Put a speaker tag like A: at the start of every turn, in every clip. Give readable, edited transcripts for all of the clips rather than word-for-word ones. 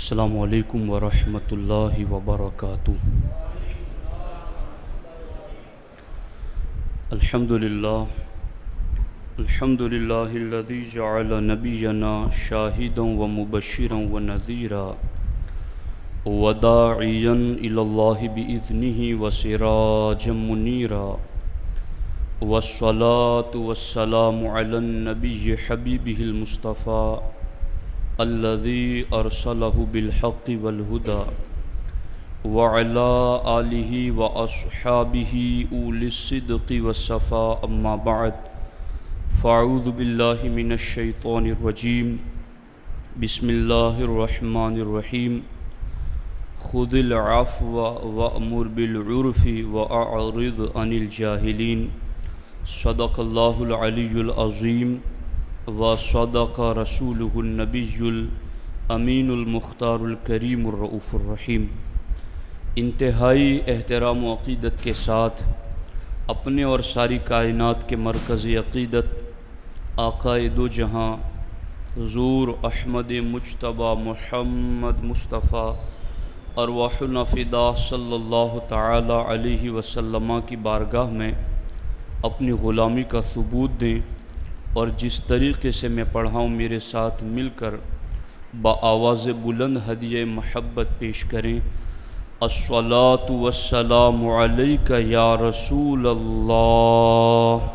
A: السلام علیکم ورحمۃ اللہ وبرکاتہ۔ الحمد للہ الذی جعل نبینا شاہدا ومبشرا ونذیرا وداعیا الی اللہ بإذنہ وسراجا منیرا، والصلاة والسلام علی النبی حبیبہ المصطفیٰ الذي أرسله بالحق والهدى وعلى آله وأصحابه أولي الصدق والصفاء، أما بعد فأعوذ بالله من الشيطان الرجيم، بسم الله الرحمن الرحيم، خذ العفو وأمر بالعرف وأعرض عن الجاهلين، صدق الله العلي العظيم وصدق رسوله النبی الامین المختار الکریم الرؤوف الرحیم۔ انتہائی احترام و عقیدت کے ساتھ اپنے اور ساری کائنات کے مرکز عقیدت آقائے دو جہاں حضور احمد مجتبیٰ محمد مصطفیٰ ارواحنا فدا صلی اللہ تعالی علیہ وسلم کی بارگاہ میں اپنی غلامی کا ثبوت دیں، اور جس طریقے سے میں پڑھا ہوں میرے ساتھ مل کر بآواز بلند ہدیہ محبت پیش کریں۔ الصلاۃ والسلام علیک یا رسول اللہ،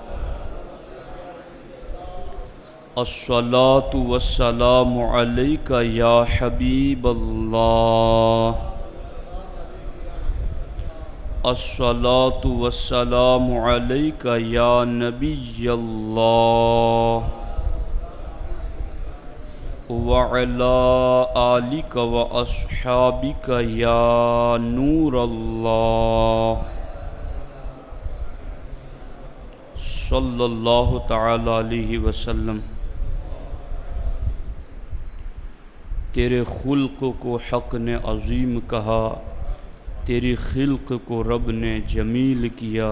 A: الصلاۃ والسلام علیک یا حبیب اللہ، الصلاۃ والسلام علیک یا نبی اللہ، وعلی آلک واصحابک یا نور اللہ، صلی اللہ تعالی علیہ وسلم۔ تیرے خلق کو حق نے عظیم کہا، تیری خلق کو رب نے جمیل کیا،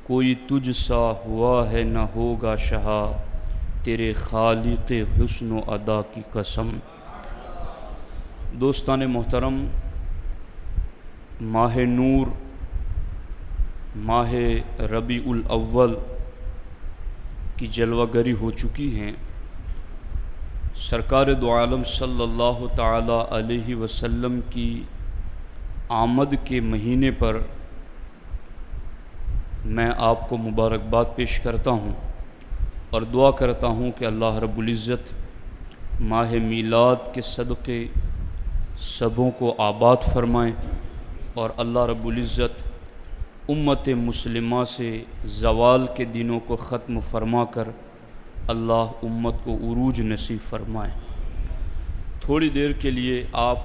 A: کوئی تجھ سا ہوا ہے نہ ہوگا شہا، تیرے خالق حسن و ادا کی قسم۔ دوستان محترم، ماہ نور، ماہ ربیع الاول کی جلوہ گری ہو چکی ہیں۔ سرکار دو عالم صلی اللہ تعالی علیہ وسلم کی آمد کے مہینے پر میں آپ کو مبارکباد پیش کرتا ہوں اور دعا کرتا ہوں کہ اللہ رب العزت ماہ میلاد کے صدقے سبوں کو آباد فرمائیں، اور اللہ رب العزت امت مسلمہ سے زوال کے دنوں کو ختم فرما کر اللہ امت کو عروج نصیب فرمائیں۔ تھوڑی دیر کے لیے آپ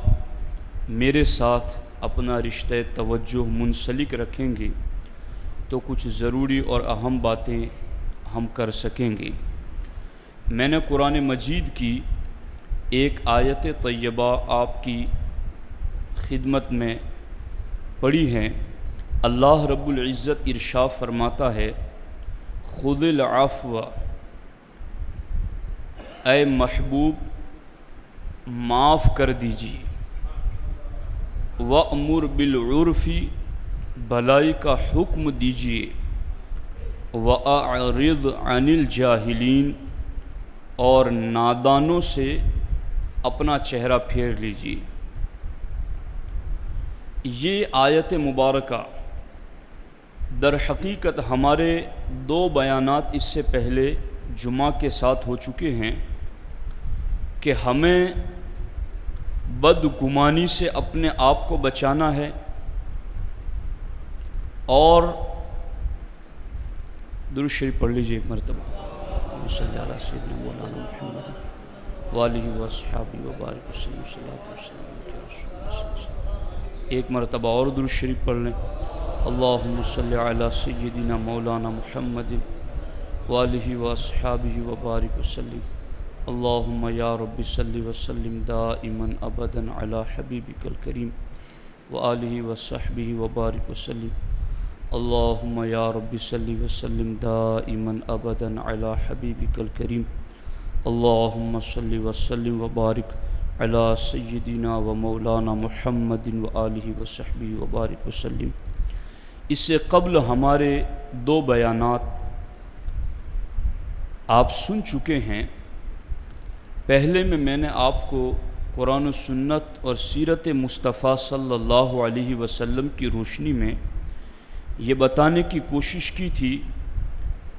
A: میرے ساتھ اپنا رشتہ توجہ منسلک رکھیں گے تو کچھ ضروری اور اہم باتیں ہم کر سکیں گے۔ میں نے قرآن مجید کی ایک آیت طیبہ آپ کی خدمت میں پڑھی ہے۔ اللہ رب العزت ارشاد فرماتا ہے، خذ العفو، اے محبوب معاف کر دیجیے، وَأْمُرْ بِالْعُرْفِ، بھلائی کا حکم دیجیے، وَأَعْرِضْ عَنِ الْجَاهِلِينَ، اور نادانوں سے اپنا چہرہ پھیر لیجیے۔ یہ آیت مبارکہ در حقیقت ہمارے دو بیانات اس سے پہلے جمعہ کے ساتھ ہو چکے ہیں کہ ہمیں بدگمانی سے اپنے آپ کو بچانا ہے، اور درود شریف پڑھ لیجیے ایک مرتبہ، صلی علی سیدنا مولانا محمد وآلہ وصحبہ وبارک وسلم، صلاۃ وسلام علی رسول اللہ صلی اللہ علیہ وسلم۔ ایک مرتبہ اور درود شریف پڑھ لیں، اللہم صلی علی سیدنا مولانا محمد وآلہ وصحبہ وبارک وسلم، اللہم یا رب صلی وسلم دائما ابدا علی حبیبک الکریم وآلہ وصحبہ وبارک وسلم، اللہم یا رب صلی وسلم دائما ابدا علی حبیبک الکریم، اللہم صلی وسلم وبارک علی سیدنا و مولانا محمد و آلہ و صحبہ وبارک وسلم۔ اس سے قبل ہمارے 2 بیانات آپ سن چکے ہیں۔ پہلے میں نے آپ کو قرآن و سنت اور سیرت مصطفیٰ صلی اللہ علیہ وسلم کی روشنی میں یہ بتانے کی کوشش کی تھی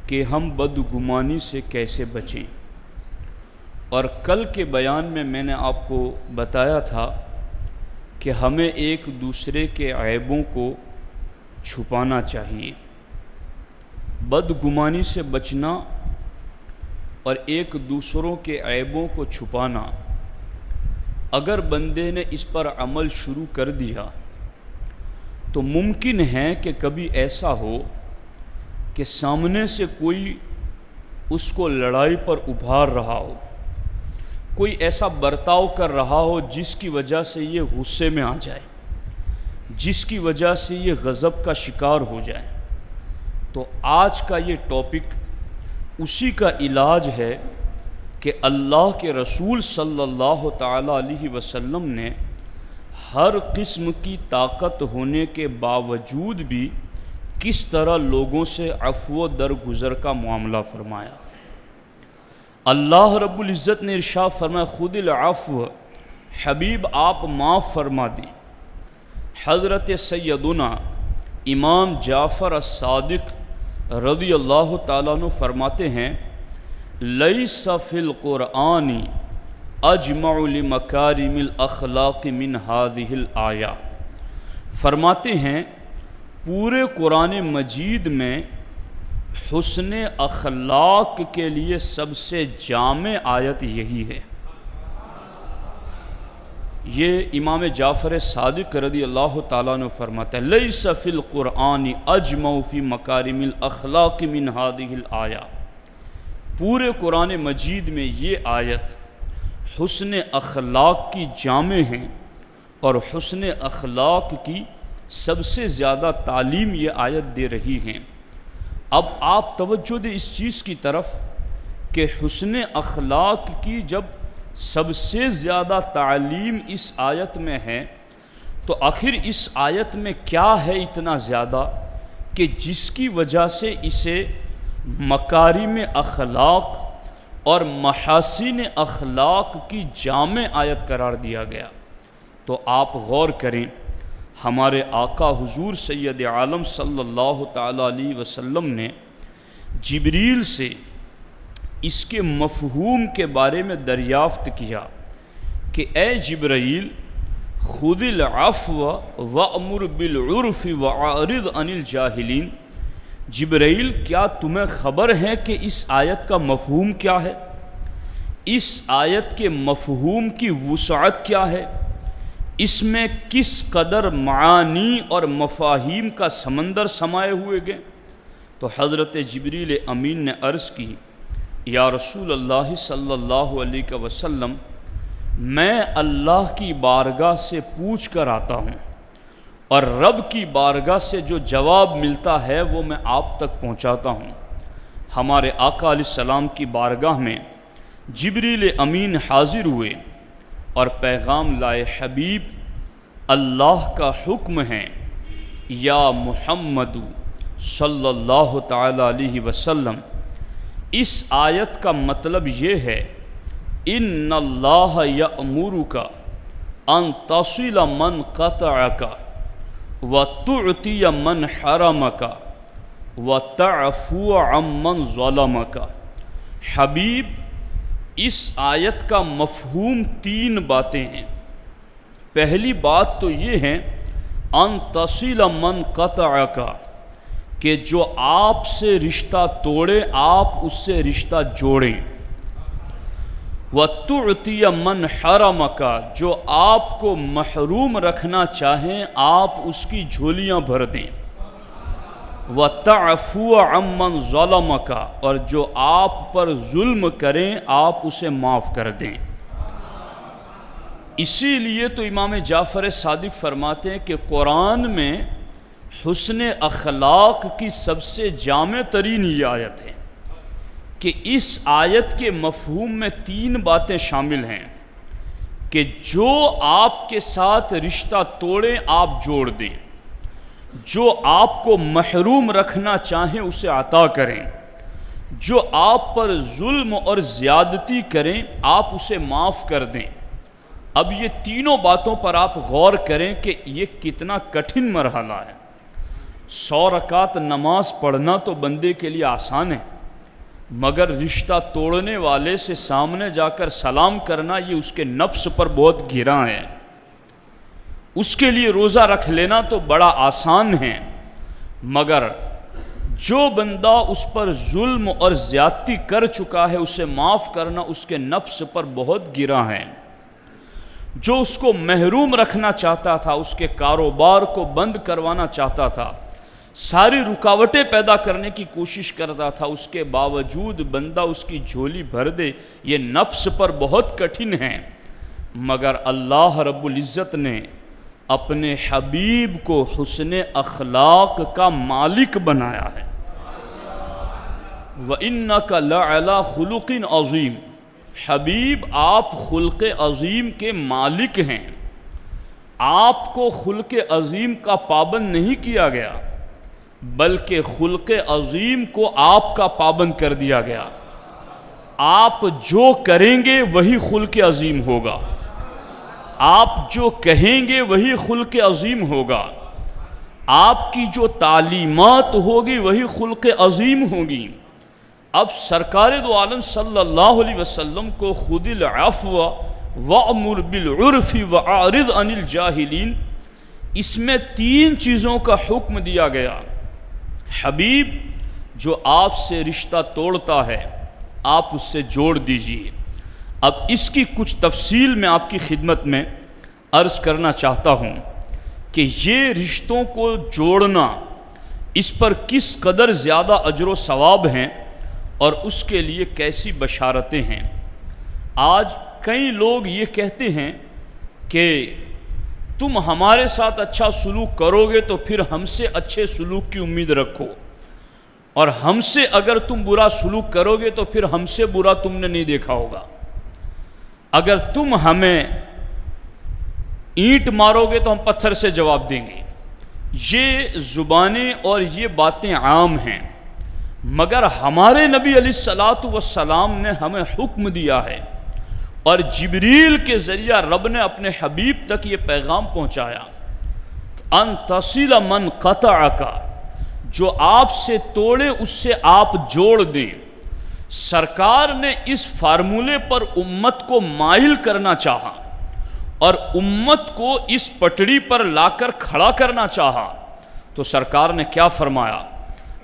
A: کہ ہم بدگمانی سے کیسے بچیں، اور کل کے بیان میں نے آپ کو بتایا تھا کہ ہمیں ایک دوسرے کے عیبوں کو چھپانا چاہیے۔ بدگمانی سے بچنا اور ایک دوسروں کے عیبوں کو چھپانا، اگر بندے نے اس پر عمل شروع کر دیا تو ممکن ہے کہ کبھی ایسا ہو کہ سامنے سے کوئی اس کو لڑائی پر ابھار رہا ہو، کوئی ایسا برتاؤ کر رہا ہو جس کی وجہ سے یہ غصے میں آ جائے، جس کی وجہ سے یہ غضب کا شکار ہو جائے۔ تو آج کا یہ ٹاپک اسی کا علاج ہے کہ اللہ کے رسول صلی اللہ تعالیٰ علیہ وسلم نے ہر قسم کی طاقت ہونے کے باوجود بھی کس طرح لوگوں سے عفو و درگزر کا معاملہ فرمایا۔ اللہ رب العزت نے ارشاد فرمایا خذ العفو، حبیب آپ معاف فرما دیں۔ حضرت سیدنا امام جعفر الصادق رضی اللہ تعالیٰ عنہ فرماتے ہیں لیس فی القرآن اجمع لمکارم الاخلاق من هذه الآیہ، فرماتے ہیں پورے قرآن مجید میں حسن اخلاق کے لیے سب سے جامع آیت یہی ہے۔ یہ امام جعفر صادق رضی اللہ تعالیٰ عنہ فرماتے ہیں لیس فی القرآن اجمع فی مکارم الاخلاق من هذه الآیہ، پورے قرآن مجید میں یہ آیت حسن اخلاق کی جامع ہیں، اور حسن اخلاق کی سب سے زیادہ تعلیم یہ آیت دے رہی ہیں۔ اب آپ توجہ دیں اس چیز کی طرف کہ حسن اخلاق کی جب سب سے زیادہ تعلیم اس آیت میں ہے تو آخر اس آیت میں کیا ہے اتنا زیادہ کہ جس کی وجہ سے اسے مکارم اخلاق اور محاسن اخلاق کی جامع آیت قرار دیا گیا۔ تو آپ غور کریں، ہمارے آقا حضور سید عالم صلی اللہ تعالیٰ علیہ وسلم نے جبریل سے اس کے مفہوم کے بارے میں دریافت کیا کہ اے جبرائیل خذ العفو وامر بالعرف واعرض عن الجاہلین، جبرائیل کیا تمہیں خبر ہے کہ اس آیت کا مفہوم کیا ہے؟ اس آیت کے مفہوم کی وسعت کیا ہے؟ اس میں کس قدر معانی اور مفاہیم کا سمندر سمائے ہوئے گئے؟ تو حضرت جبریل امین نے عرض کی یا رسول اللہ صلی اللہ علیہ وسلم، میں اللہ کی بارگاہ سے پوچھ کر آتا ہوں، اور رب کی بارگاہ سے جو جواب ملتا ہے وہ میں آپ تک پہنچاتا ہوں۔ ہمارے آقا علیہ السلام کی بارگاہ میں جبریل امین حاضر ہوئے اور پیغام لائے، حبیب اللہ کا حکم ہے یا محمد صلی اللہ تعالی علیہ وسلم، اس آیت کا مطلب یہ ہے ان اللہ یأمرک ان تصل من قطعک وتعطی من حرمک وتعفو عمن ظلمک۔ حبیب اس آیت کا مفہوم 3 باتیں ہیں۔ پہلی بات تو یہ ہے ان تصل من قطعک، کہ جو آپ سے رشتہ توڑے آپ اس سے رشتہ جوڑیں، وَتُعْتِيَ مَنْ حَرَمَكَ، جو آپ کو محروم رکھنا چاہیں آپ اس کی جھولیاں بھر دیں، وَتَعْفُوَ عَمَّنْ ظَلَمَكَ، اور جو آپ پر ظلم کریں آپ اسے معاف کر دیں۔ اسی لیے تو امام جعفر صادق فرماتے ہیں کہ قرآن میں حسن اخلاق کی سب سے جامع ترین یہ آیت ہے کہ اس آیت کے مفہوم میں 3 باتیں شامل ہیں کہ جو آپ کے ساتھ رشتہ توڑیں آپ جوڑ دیں، جو آپ کو محروم رکھنا چاہیں اسے عطا کریں، جو آپ پر ظلم اور زیادتی کریں آپ اسے معاف کر دیں۔ اب یہ تینوں باتوں پر آپ غور کریں کہ یہ کتنا کٹھن مرحلہ ہے۔ 100 رکعت نماز پڑھنا تو بندے کے لیے آسان ہے، مگر رشتہ توڑنے والے سے سامنے جا کر سلام کرنا یہ اس کے نفس پر بہت گراں ہے۔ اس کے لیے روزہ رکھ لینا تو بڑا آسان ہے، مگر جو بندہ اس پر ظلم اور زیادتی کر چکا ہے اسے معاف کرنا اس کے نفس پر بہت گراں ہے۔ جو اس کو محروم رکھنا چاہتا تھا، اس کے کاروبار کو بند کروانا چاہتا تھا، ساری رکاوٹیں پیدا کرنے کی کوشش کرتا تھا، اس کے باوجود بندہ اس کی جھولی بھر دے، یہ نفس پر بہت کٹھن ہے، مگر اللہ رب العزت نے اپنے حبیب کو حسن اخلاق کا مالک بنایا ہے۔ وَإِنَّكَ لَعَلَىٰ خُلُقٍ عَظِيمٍ، حبیب آپ خلق عظیم کے مالک ہیں۔ آپ کو خلق عظیم کا پابند نہیں کیا گیا، بلکہ خلق عظیم کو آپ کا پابند کر دیا گیا۔ آپ جو کریں گے وہی خلق عظیم ہوگا، آپ جو کہیں گے وہی خلق عظیم ہوگا، آپ کی جو تعلیمات ہوگی وہی خلق عظیم ہوگی۔ اب سرکار دو عالم صلی اللہ علیہ وسلم کو خذ العفو وأمر بالعرف وأعرض عن الجاہلین، اس میں 3 چیزوں کا حکم دیا گیا۔ حبیب جو آپ سے رشتہ توڑتا ہے آپ اس سے جوڑ دیجئے۔ اب اس کی کچھ تفصیل میں آپ کی خدمت میں عرض کرنا چاہتا ہوں کہ یہ رشتوں کو جوڑنا، اس پر کس قدر زیادہ اجر و ثواب ہیں اور اس کے لیے کیسی بشارتیں ہیں۔ آج کئی لوگ یہ کہتے ہیں کہ تم ہمارے ساتھ اچھا سلوک کرو گے تو پھر ہم سے اچھے سلوک کی امید رکھو، اور ہم سے اگر تم برا سلوک کرو گے تو پھر ہم سے برا تم نے نہیں دیکھا ہوگا۔ اگر تم ہمیں اینٹ مارو گے تو ہم پتھر سے جواب دیں گے۔ یہ زبانیں اور یہ باتیں عام ہیں، مگر ہمارے نبی علیہ الصلاۃ والسلام نے ہمیں حکم دیا ہے، اور جبریل کے ذریعہ رب نے اپنے حبیب تک یہ پیغام پہنچایا، ان تصل من قطعک، جو آپ سے توڑے اس سے آپ جوڑ دیں۔ سرکار نے اس فارمولے پر امت کو مائل کرنا چاہا اور امت کو اس پٹڑی پر لا کر کھڑا کرنا چاہا، تو سرکار نے کیا فرمایا؟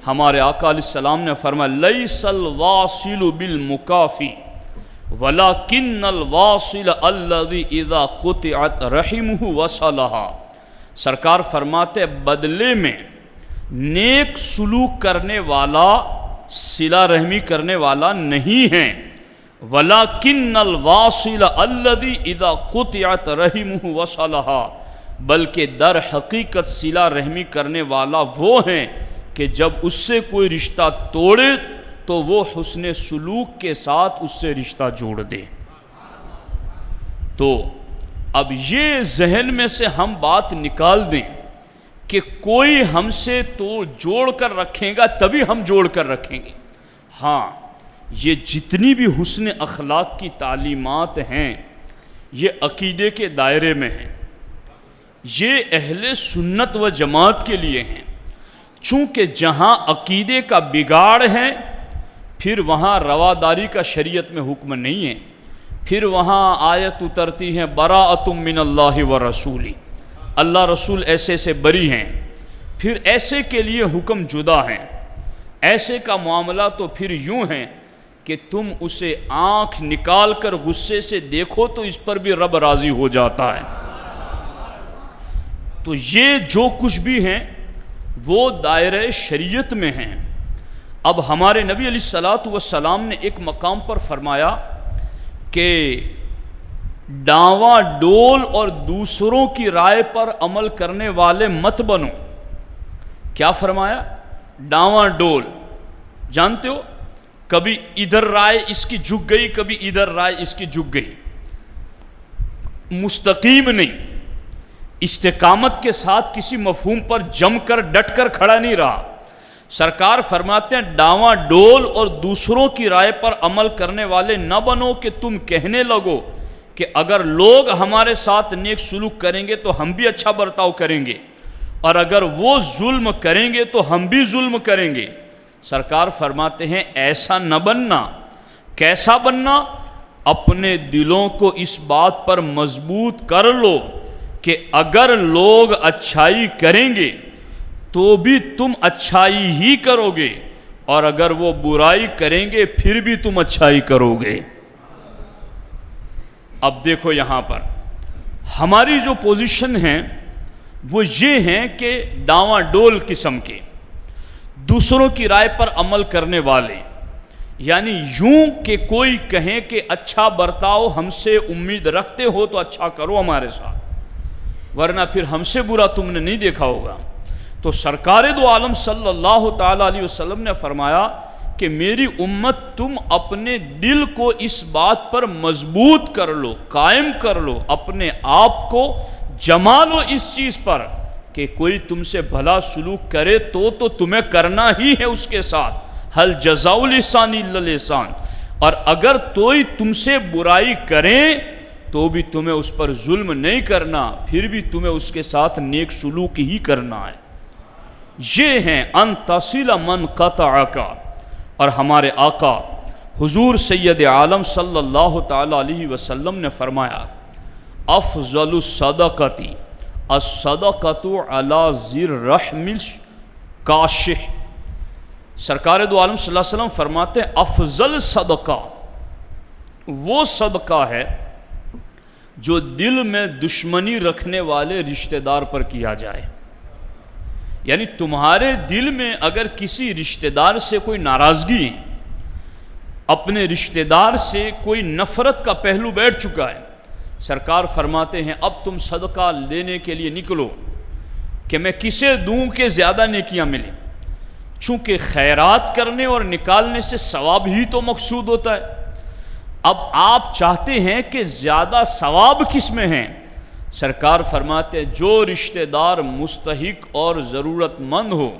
A: ہمارے آقا علیہ السلام نے فرمایا لیس الواصل بالمکافی وَلَكِنَّ الْوَاصِلَ الَّذِي إِذَا قُطِعَتْ رَحِمُهُ وَصَلَهَا۔ سرکار فرماتے بدلے میں نیک سلوک کرنے والا صلہ رحمی کرنے والا نہیں ہے، وَلَكِنَّ الْوَاصِلَ الَّذِي إِذَا قُطِعَتْ رَحِمُهُ وَصَلَهَا، بلکہ در حقیقت صلہ رحمی کرنے والا وہ ہیں کہ جب اس سے کوئی رشتہ توڑے تو وہ حسن سلوک کے ساتھ اس سے رشتہ جوڑ دے۔ تو اب یہ ذہن میں سے ہم بات نکال دیں کہ کوئی ہم سے تو جوڑ کر رکھے گا تبھی ہم جوڑ کر رکھیں گے۔ ہاں، یہ جتنی بھی حسن اخلاق کی تعلیمات ہیں یہ عقیدے کے دائرے میں ہیں، یہ اہل سنت و جماعت کے لیے ہیں۔ چونکہ جہاں عقیدے کا بگاڑ ہے پھر وہاں رواداری کا شریعت میں حکم نہیں ہے، پھر وہاں آیت اترتی ہے براءۃ من اللہ و رسولی، اللہ رسول ایسے سے بری ہیں، پھر ایسے کے لیے حکم جدا ہیں۔ ایسے کا معاملہ تو پھر یوں ہے کہ تم اسے آنکھ نکال کر غصے سے دیکھو تو اس پر بھی رب راضی ہو جاتا ہے۔ تو یہ جو کچھ بھی ہیں وہ دائرہ شریعت میں ہیں۔ اب ہمارے نبی علیہ الصلاۃ والسلام نے ایک مقام پر فرمایا کہ ڈاواں ڈول اور دوسروں کی رائے پر عمل کرنے والے مت بنو۔ کیا فرمایا؟ ڈاواں ڈول، جانتے ہو کبھی ادھر رائے اس کی جھک گئی، کبھی ادھر رائے اس کی جھک گئی۔ مستقیم نہیں، استقامت کے ساتھ کسی مفہوم پر جم کر ڈٹ کر کھڑا نہیں رہا۔ سرکار فرماتے ہیں ڈاواں ڈول اور دوسروں کی رائے پر عمل کرنے والے نہ بنو کہ تم کہنے لگو کہ اگر لوگ ہمارے ساتھ نیک سلوک کریں گے تو ہم بھی اچھا برتاؤ کریں گے، اور اگر وہ ظلم کریں گے تو ہم بھی ظلم کریں گے۔ سرکار فرماتے ہیں ایسا نہ بننا۔ کیسا بننا؟ اپنے دلوں کو اس بات پر مضبوط کر لو کہ اگر لوگ اچھائی کریں گے تو بھی تم اچھائی ہی کرو گے، اور اگر وہ برائی کریں گے پھر بھی تم اچھائی کرو گے۔ اب دیکھو یہاں پر ہماری جو پوزیشن ہے وہ یہ ہیں کہ ڈاواں ڈول قسم کے، دوسروں کی رائے پر عمل کرنے والے، یعنی یوں کہ کوئی کہیں کہ اچھا برتاؤ ہم سے امید رکھتے ہو تو اچھا کرو ہمارے ساتھ، ورنہ پھر ہم سے برا تم نے نہیں دیکھا ہوگا۔ تو سرکار دو عالم صلی اللہ تعالیٰ علیہ وسلم نے فرمایا کہ میری امت تم اپنے دل کو اس بات پر مضبوط کر لو، قائم کر لو، اپنے آپ کو جما لو اس چیز پر کہ کوئی تم سے بھلا سلوک کرے تو تمہیں کرنا ہی ہے اس کے ساتھ، حل جزاء الاحسان الا الاحسان، اور اگر کوئی تم سے برائی کرے تو بھی تمہیں اس پر ظلم نہیں کرنا، پھر بھی تمہیں اس کے ساتھ نیک سلوک ہی کرنا ہے۔ یہ ہیں ان تصل من قطعک، اور ہمارے آقا حضور سید عالم صلی اللہ تعالی علیہ وسلم نے فرمایا افضل الصدقۃ الصدقۃ علی ذی الرحم الکاشح۔ سرکار دو عالم صلی اللہ علیہ وسلم فرماتے ہیں افضل صدقہ وہ صدقہ ہے جو دل میں دشمنی رکھنے والے رشتہ دار پر کیا جائے۔ یعنی تمہارے دل میں اگر کسی رشتہ دار سے کوئی ناراضگی ہے، اپنے رشتہ دار سے کوئی نفرت کا پہلو بیٹھ چکا ہے، سرکار فرماتے ہیں اب تم صدقہ لینے کے لیے نکلو کہ میں کسے دوں کہ زیادہ نیکیاں ملیں، چونکہ خیرات کرنے اور نکالنے سے ثواب ہی تو مقصود ہوتا ہے۔ اب آپ چاہتے ہیں کہ زیادہ ثواب کس میں ہیں؟ سرکار فرماتے ہیں جو رشتہ دار مستحق اور ضرورت مند ہو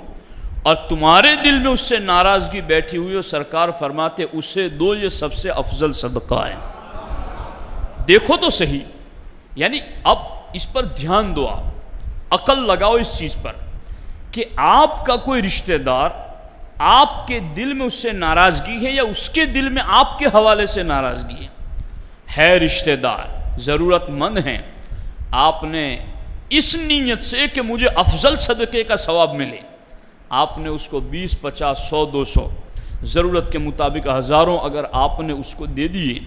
A: اور تمہارے دل میں اس سے ناراضگی بیٹھی ہوئی ہو، سرکار فرماتے اسے دو، یہ سب سے افضل صدقہ ہے۔ دیکھو تو صحیح، یعنی اب اس پر دھیان دو، آپ عقل لگاؤ اس چیز پر کہ آپ کا کوئی رشتہ دار آپ کے دل میں اس سے ناراضگی ہے یا اس کے دل میں آپ کے حوالے سے ناراضگی ہے رشتہ دار ضرورت مند ہیں، آپ نے اس نیت سے کہ مجھے افضل صدقے کا ثواب ملے، آپ نے اس کو 20 50 100 200 ضرورت کے مطابق ہزاروں اگر آپ نے اس کو دے دیے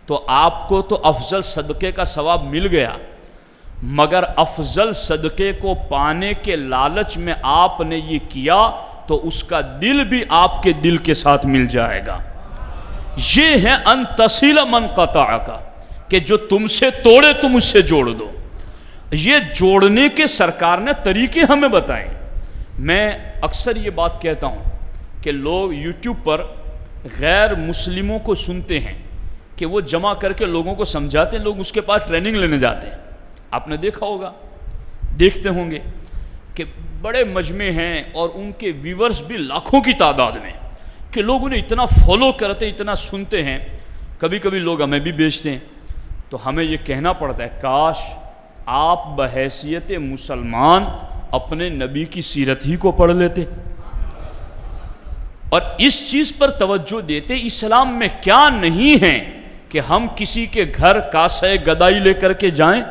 A: تو آپ کو تو افضل صدقے کا ثواب مل گیا، مگر افضل صدقے کو پانے کے لالچ میں آپ نے یہ کیا تو اس کا دل بھی آپ کے دل کے ساتھ مل جائے گا۔ یہ ہے ان تصل من قطعک، کہ جو تم سے توڑے تم اس سے جوڑ دو۔ یہ جوڑنے کے سرکار نے طریقے ہمیں بتائیں۔ میں اکثر یہ بات کہتا ہوں کہ لوگ یوٹیوب پر غیر مسلموں کو سنتے ہیں کہ وہ جمع کر کے لوگوں کو سمجھاتے ہیں، لوگ اس کے پاس ٹریننگ لینے جاتے ہیں۔ آپ نے دیکھا ہوگا، دیکھتے ہوں گے کہ بڑے مجمع ہیں اور ان کے ویورز بھی لاکھوں کی تعداد میں، کہ لوگ انہیں اتنا فالو کرتے، اتنا سنتے ہیں، کبھی کبھی لوگ ہمیں بھی بیچتے ہیں۔ تو ہمیں یہ کہنا پڑتا ہے کاش آپ بحیثیت مسلمان اپنے نبی کی سیرت ہی کو پڑھ لیتے اور اس چیز پر توجہ دیتے اسلام میں کیا نہیں ہے کہ ہم کسی کے گھر کاسے گدائی لے کر کے جائیں۔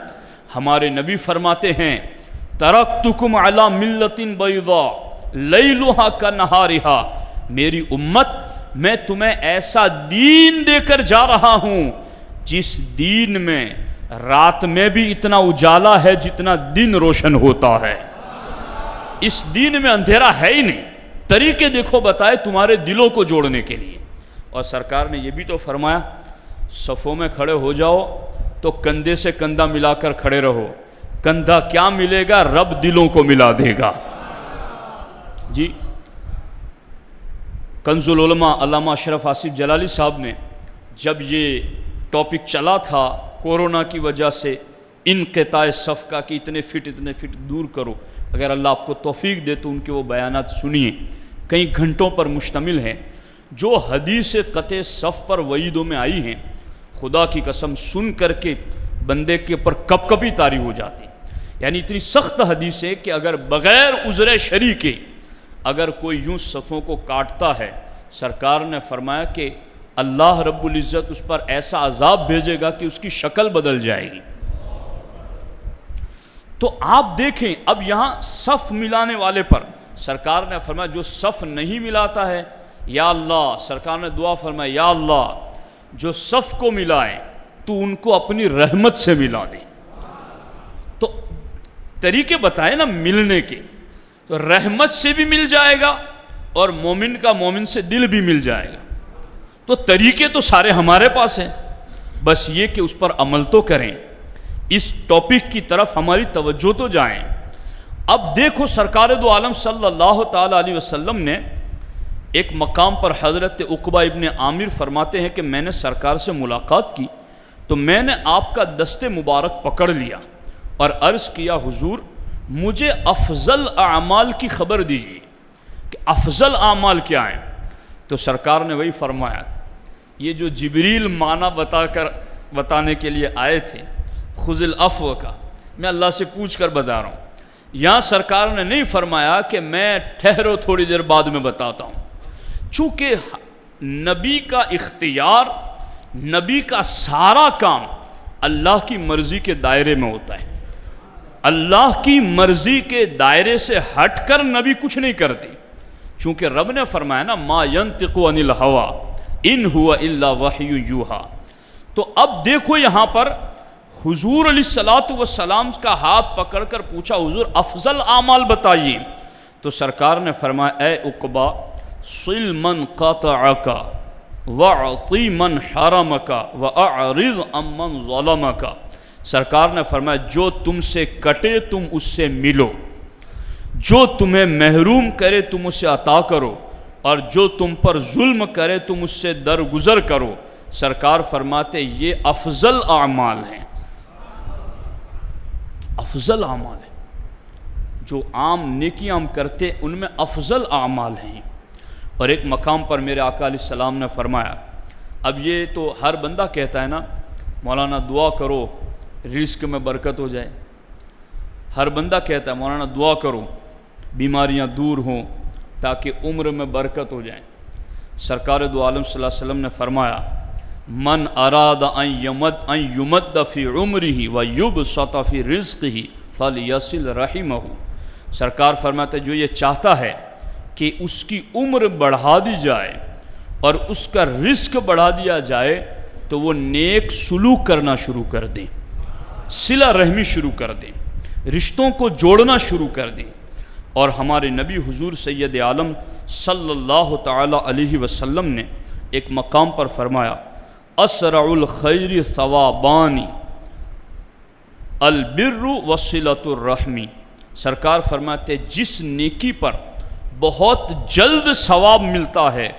A: ہمارے نبی فرماتے ہیں ترکتکم علی ملۃ بیضاء لیلھا کنہارھا، میری امت میں تمہیں ایسا دین دے کر جا رہا ہوں جس دین میں رات میں بھی اتنا اجالا ہے جتنا دن روشن ہوتا ہے۔ اس دین میں اندھیرا ہے ہی نہیں۔ طریقے دیکھو بتائے تمہارے دلوں کو جوڑنے کے لیے، اور سرکار نے یہ بھی تو فرمایا صفوں میں کھڑے ہو جاؤ تو کندھے سے کندھا ملا کر کھڑے رہو، کندھا کیا ملے گا؟ رب دلوں کو ملا دے گا۔ جی کنز العلماء علامہ اشرف آصف جلالی صاحب نے جب یہ ٹاپک چلا تھا کورونا کی وجہ سے انقطاع صف کا کہ اتنے فٹ دور کرو، اگر اللہ آپ کو توفیق دے تو ان کے وہ بیانات سنیے، کئی گھنٹوں پر مشتمل ہے۔ جو حدیث قطع صف پر وعیدوں میں آئی ہیں، خدا کی قسم سن کر کے بندے کے اوپر کپ کپی طاری ہو جاتی، یعنی اتنی سخت حدیث ہے کہ اگر بغیر عذر شرعی کے اگر کوئی یوں صفوں کو کاٹتا ہے، سرکار نے فرمایا کہ اللہ رب العزت اس پر ایسا عذاب بھیجے گا کہ اس کی شکل بدل جائے گی۔ تو آپ دیکھیں اب یہاں صف ملانے والے پر سرکار نے فرمایا جو صف نہیں ملاتا ہے، یا اللہ، سرکار نے دعا فرمایا یا اللہ جو صف کو ملائے تو ان کو اپنی رحمت سے ملا دے۔ تو طریقے بتائے نا ملنے کے، تو رحمت سے بھی مل جائے گا اور مومن کا مومن سے دل بھی مل جائے گا۔ تو طریقے تو سارے ہمارے پاس ہیں، بس یہ کہ اس پر عمل تو کریں، اس ٹاپک کی طرف ہماری توجہ تو جائیں۔ اب دیکھو سرکار دو عالم صلی اللہ تعالی علیہ وسلم نے ایک مقام پر حضرت عقبہ ابن عامر فرماتے ہیں کہ میں نے سرکار سے ملاقات کی تو میں نے آپ کا دست مبارک پکڑ لیا اور عرض کیا حضور مجھے افضل اعمال کی خبر دیجیے کہ افضل اعمال کیا ہیں۔ تو سرکار نے وہی فرمایا، یہ جو جبریل معنی بتانے کے لیے آئے تھے خذ العفو کا، میں اللہ سے پوچھ کر بتا رہا ہوں۔ یہاں سرکار نے نہیں فرمایا کہ میں ٹھہرو تھوڑی دیر بعد میں بتاتا ہوں، چونکہ نبی کا اختیار، نبی کا سارا کام اللہ کی مرضی کے دائرے میں ہوتا ہے۔ اللہ کی مرضی کے دائرے سے ہٹ کر نبی کچھ نہیں کرتی، چونکہ رب نے فرمایا نا ما ینطق عن الہوی ان هو الا وحی یوحی۔ تو اب دیکھو یہاں پر حضور علیہ السلام کا ہاتھ پکڑ کر پوچھا حضور افضل اعمال بتائیے، تو سرکار نے فرمایا اے عقبہ صل من قطعک واعطی من حرمک واعرض عمن ظلمک۔ سرکار نے فرمایا جو تم سے کٹے تم اس سے ملو، جو تمہیں محروم کرے تم اسے عطا کرو، اور جو تم پر ظلم کرے تم اس سے درگزر کرو۔ سرکار فرماتے یہ افضل اعمال ہیں، افضل اعمال ہیں، جو عام نیکیاں ہم کرتے ان میں افضل اعمال ہیں۔ اور ایک مقام پر میرے آقا علیہ السلام نے فرمایا، اب یہ تو ہر بندہ کہتا ہے نا مولانا دعا کرو رزق میں برکت ہو جائے، ہر بندہ کہتا ہے مولانا دعا کرو بیماریاں دور ہوں تاکہ عمر میں برکت ہو جائے۔ سرکار دو عالم صلی اللہ علیہ وسلم نے فرمایا من اراد ان یمد فی عمرہ ویبسط فی رزقہ فلیصل رحمہ۔ سرکار فرماتے جو یہ چاہتا ہے کہ اس کی عمر بڑھا دی جائے اور اس کا رزق بڑھا دیا جائے تو وہ نیک سلوک کرنا شروع کر دیں، صلہ رحمی شروع کر دیں، رشتوں کو جوڑنا شروع کر دیں۔ اور ہمارے نبی حضور سید عالم صلی اللہ تعالی علیہ وسلم نے ایک مقام پر فرمایا اسرع الخیر ثوابان البر وصلۃ الرحم۔ سرکار فرماتے جس نیکی پر بہت جلد ثواب ملتا ہے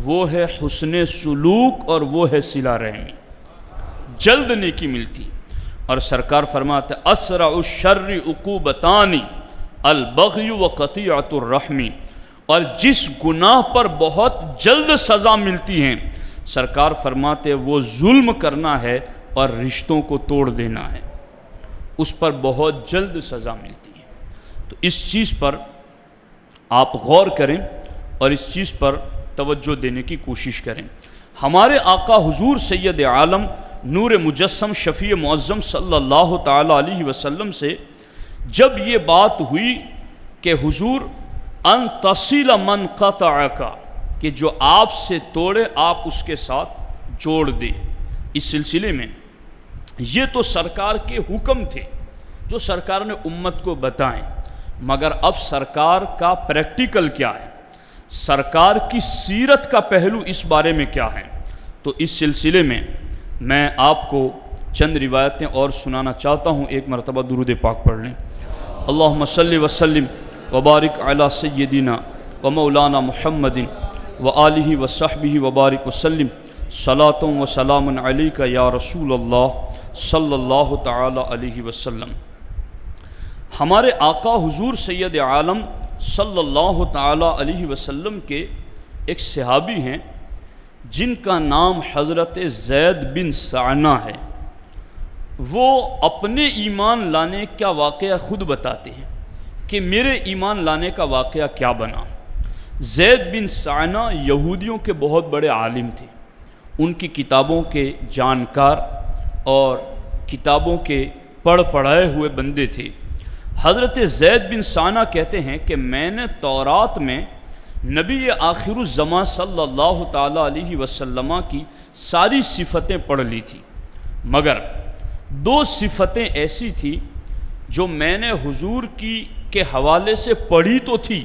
A: وہ ہے حسن سلوک اور وہ ہے صلہ رحمی، جلد نیکی ملتی۔ اور سرکار فرماتے اسرع الشر عقوبتان البغی وقطیعۃ الرحم۔ اور جس گناہ پر بہت جلد سزا ملتی ہیں سرکار فرماتے وہ ظلم کرنا ہے اور رشتوں کو توڑ دینا ہے، اس پر بہت جلد سزا ملتی ہے۔ تو اس چیز پر آپ غور کریں اور اس چیز پر توجہ دینے کی کوشش کریں۔ ہمارے آقا حضور سید عالم نور مجسم شفیع معظم صلی اللہ تعالی علیہ وسلم سے جب یہ بات ہوئی کہ حضور ان تصل من قطعک، کہ جو آپ سے توڑے آپ اس کے ساتھ جوڑ دے، اس سلسلے میں یہ تو سرکار کے حکم تھے جو سرکار نے امت کو بتائیں، مگر اب سرکار کا پریکٹیکل کیا ہے، سرکار کی سیرت کا پہلو اس بارے میں کیا ہے۔ تو اس سلسلے میں میں آپ کو چند روایتیں اور سنانا چاہتا ہوں۔ ایک مرتبہ درود پاک پڑھ لیں۔ اللہم صلی وسلم وبارک علی سیدنا و مولانا محمد وآلہ وصحبہ وبارک وسلم صلاۃ و سلام علیک یا رسول اللہ صلی اللہ تعالی علیہ وسلم۔ ہمارے آقا حضور سید عالم صلی اللہ تعالی علیہ وسلم کے ایک صحابی ہیں جن کا نام حضرت زید بن سعنہ ہے۔ وہ اپنے ایمان لانے کا واقعہ خود بتاتے ہیں کہ میرے ایمان لانے کا واقعہ کیا بنا۔ زید بن سعنہ یہودیوں کے بہت بڑے عالم تھے، ان کی کتابوں کے جانکار اور کتابوں کے پڑھائے ہوئے بندے تھے۔ حضرت زید بن سعنہ کہتے ہیں کہ میں نے تورات میں نبی آخر الزمان صلی اللہ تعالیٰ علیہ وسلم کی ساری صفتیں پڑھ لی تھی، مگر دو صفتیں ایسی تھی جو میں نے حضور کے حوالے سے پڑھی تو تھی،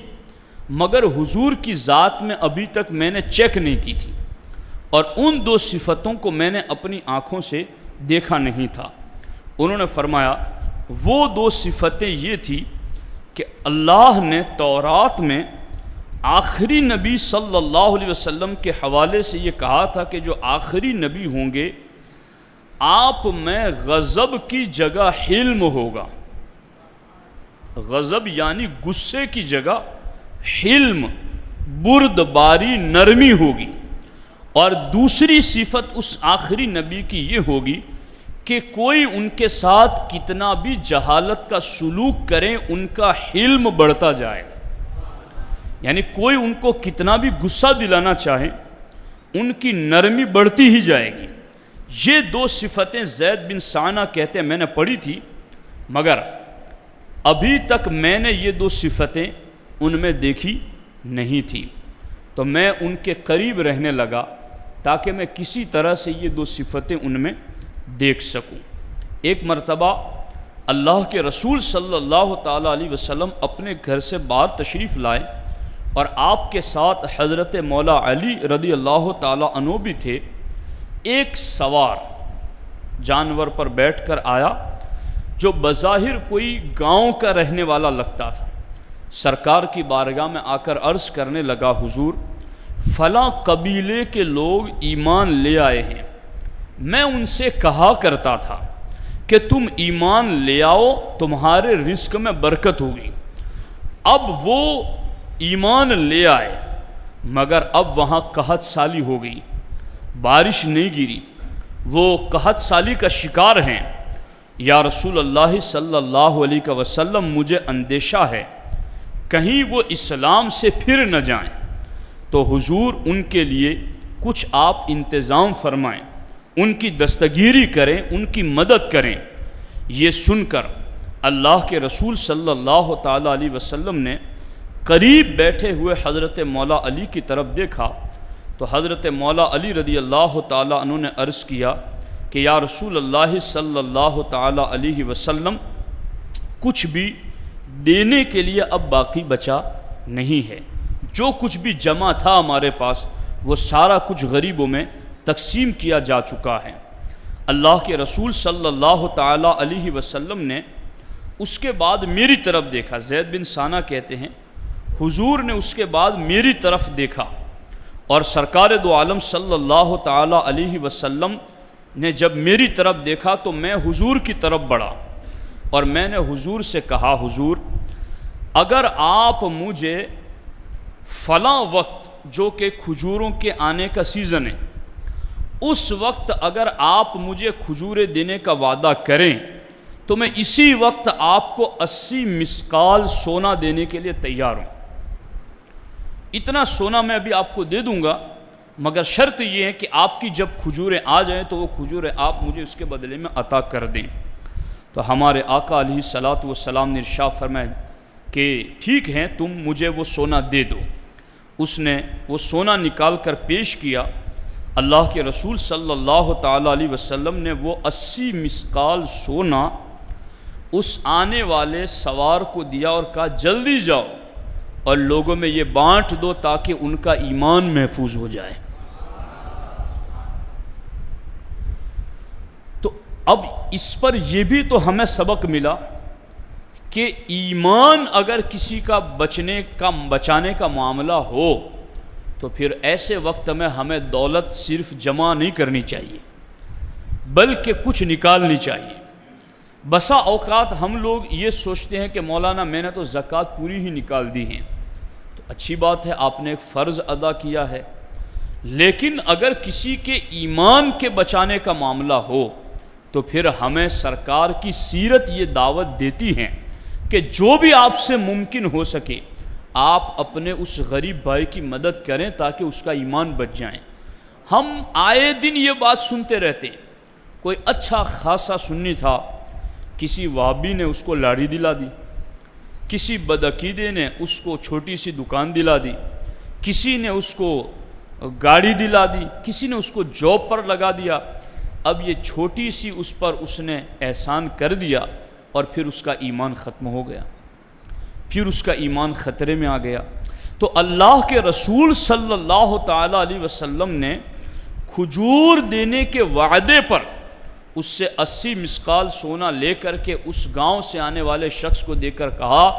A: مگر حضور کی ذات میں ابھی تک میں نے چیک نہیں کی تھی، اور ان دو صفتوں کو میں نے اپنی آنکھوں سے دیکھا نہیں تھا۔ انہوں نے فرمایا وہ دو صفتیں یہ تھی کہ اللہ نے تورات میں آخری نبی صلی اللہ علیہ وسلم کے حوالے سے یہ کہا تھا کہ جو آخری نبی ہوں گے آپ میں غضب کی جگہ حلم ہوگا، غضب یعنی غصے کی جگہ حلم، بردباری، نرمی ہوگی۔ اور دوسری صفت اس آخری نبی کی یہ ہوگی کہ کوئی ان کے ساتھ کتنا بھی جہالت کا سلوک کرے ان کا حلم بڑھتا جائے گا، یعنی کوئی ان کو کتنا بھی غصہ دلانا چاہے ان کی نرمی بڑھتی ہی جائے گی۔ یہ دو صفتیں زید بن سعنہ کہتے ہیں میں نے پڑھی تھی، مگر ابھی تک میں نے یہ دو صفتیں ان میں دیکھی نہیں تھی، تو میں ان کے قریب رہنے لگا تاکہ میں کسی طرح سے یہ دو صفتیں ان میں دیکھ سکوں۔ ایک مرتبہ اللہ کے رسول صلی اللہ تعالیٰ علیہ وسلم اپنے گھر سے باہر تشریف لائے اور آپ کے ساتھ حضرت مولا علی رضی اللہ تعالیٰ عنہ بھی تھے۔ ایک سوار جانور پر بیٹھ کر آیا جو بظاہر کوئی گاؤں کا رہنے والا لگتا تھا۔ سرکار کی بارگاہ میں آ کر عرض کرنے لگا حضور فلاں قبیلے کے لوگ ایمان لے آئے ہیں، میں ان سے کہا کرتا تھا کہ تم ایمان لے آؤ تمہارے رزق میں برکت ہوگی۔ اب وہ ایمان لے آئے مگر اب وہاں قحط سالی ہو گئی، بارش نہیں گری، وہ قحط سالی کا شکار ہیں۔ یا رسول اللہ صلی اللہ علیہ وسلم مجھے اندیشہ ہے کہیں وہ اسلام سے پھر نہ جائیں، تو حضور ان کے لیے کچھ آپ انتظام فرمائیں، ان کی دستگیری کریں، ان کی مدد کریں۔ یہ سن کر اللہ کے رسول صلی اللہ تعالیٰ علیہ وسلم نے قریب بیٹھے ہوئے حضرت مولا علی کی طرف دیکھا تو حضرت مولا علی رضی اللہ تعالیٰ عنہ نے عرض کیا کہ یا رسول اللہ صلی اللہ تعالیٰ علیہ وسلم کچھ بھی دینے کے لیے اب باقی بچا نہیں ہے، جو کچھ بھی جمع تھا ہمارے پاس وہ سارا کچھ غریبوں میں تقسیم کیا جا چکا ہے۔ اللہ کے رسول صلی اللہ تعالیٰ علیہ وسلم نے اس کے بعد میری طرف دیکھا، زید بن سعنہ کہتے ہیں حضور نے اس کے بعد میری طرف دیکھا، اور سرکار دو عالم صلی اللہ تعالیٰ علیہ وسلم نے جب میری طرف دیکھا تو میں حضور کی طرف بڑھا اور میں نے حضور سے کہا حضور اگر آپ مجھے فلاں وقت جو کہ کھجوروں کے آنے کا سیزن ہے اس وقت اگر آپ مجھے کھجوریں دینے کا وعدہ کریں تو میں اسی وقت آپ کو 80 مسقال سونا دینے کے لیے تیار ہوں۔ اتنا سونا میں ابھی آپ کو دے دوں گا، مگر شرط یہ ہے کہ آپ کی جب کھجوریں آ جائیں تو وہ کھجوریں آپ مجھے اس کے بدلے میں عطا کر دیں۔ تو ہمارے آقا علیہ الصلاۃ والسلام نے ارشاد فرمایا کہ ٹھیک ہے تم مجھے وہ سونا دے دو۔ اس نے وہ سونا نکال کر پیش کیا، اللہ کے رسول صلی اللہ تعالیٰ علیہ وسلم نے وہ 80 مسقال سونا اس آنے والے سوار کو دیا اور کہا جلدی جاؤ اور لوگوں میں یہ بانٹ دو تاکہ ان کا ایمان محفوظ ہو جائے۔ تو اب اس پر یہ بھی تو ہمیں سبق ملا کہ ایمان اگر کسی کا بچانے کا معاملہ ہو تو پھر ایسے وقت میں ہمیں دولت صرف جمع نہیں کرنی چاہیے، بلکہ کچھ نکالنی چاہیے۔ بسا اوقات ہم لوگ یہ سوچتے ہیں کہ مولانا میں نے تو زکوٰۃ پوری ہی نکال دی ہے، تو اچھی بات ہے، آپ نے ایک فرض ادا کیا ہے، لیکن اگر کسی کے ایمان کے بچانے کا معاملہ ہو تو پھر ہمیں سرکار کی سیرت یہ دعوت دیتی ہے کہ جو بھی آپ سے ممکن ہو سکے آپ اپنے اس غریب بھائی کی مدد کریں تاکہ اس کا ایمان بچ جائیں۔ ہم آئے دن یہ بات سنتے رہتے ہیں، کوئی اچھا خاصا سنی تھا، کسی وہابی نے اس کو لاڑی دلا دی، کسی بدعقیدے نے اس کو چھوٹی سی دکان دلا دی، کسی نے اس کو گاڑی دلا دی، کسی نے اس کو جاب پر لگا دیا۔ اب یہ چھوٹی سی اس پر اس نے احسان کر دیا اور پھر اس کا ایمان ختم ہو گیا، پھر اس کا ایمان خطرے میں آ گیا۔ تو اللہ کے رسول صلی اللہ تعالیٰ علیہ وسلم نے کھجور دینے کے وعدے پر اس سے 80 مسقال سونا لے کر کے اس گاؤں سے آنے والے شخص کو دے کر کہا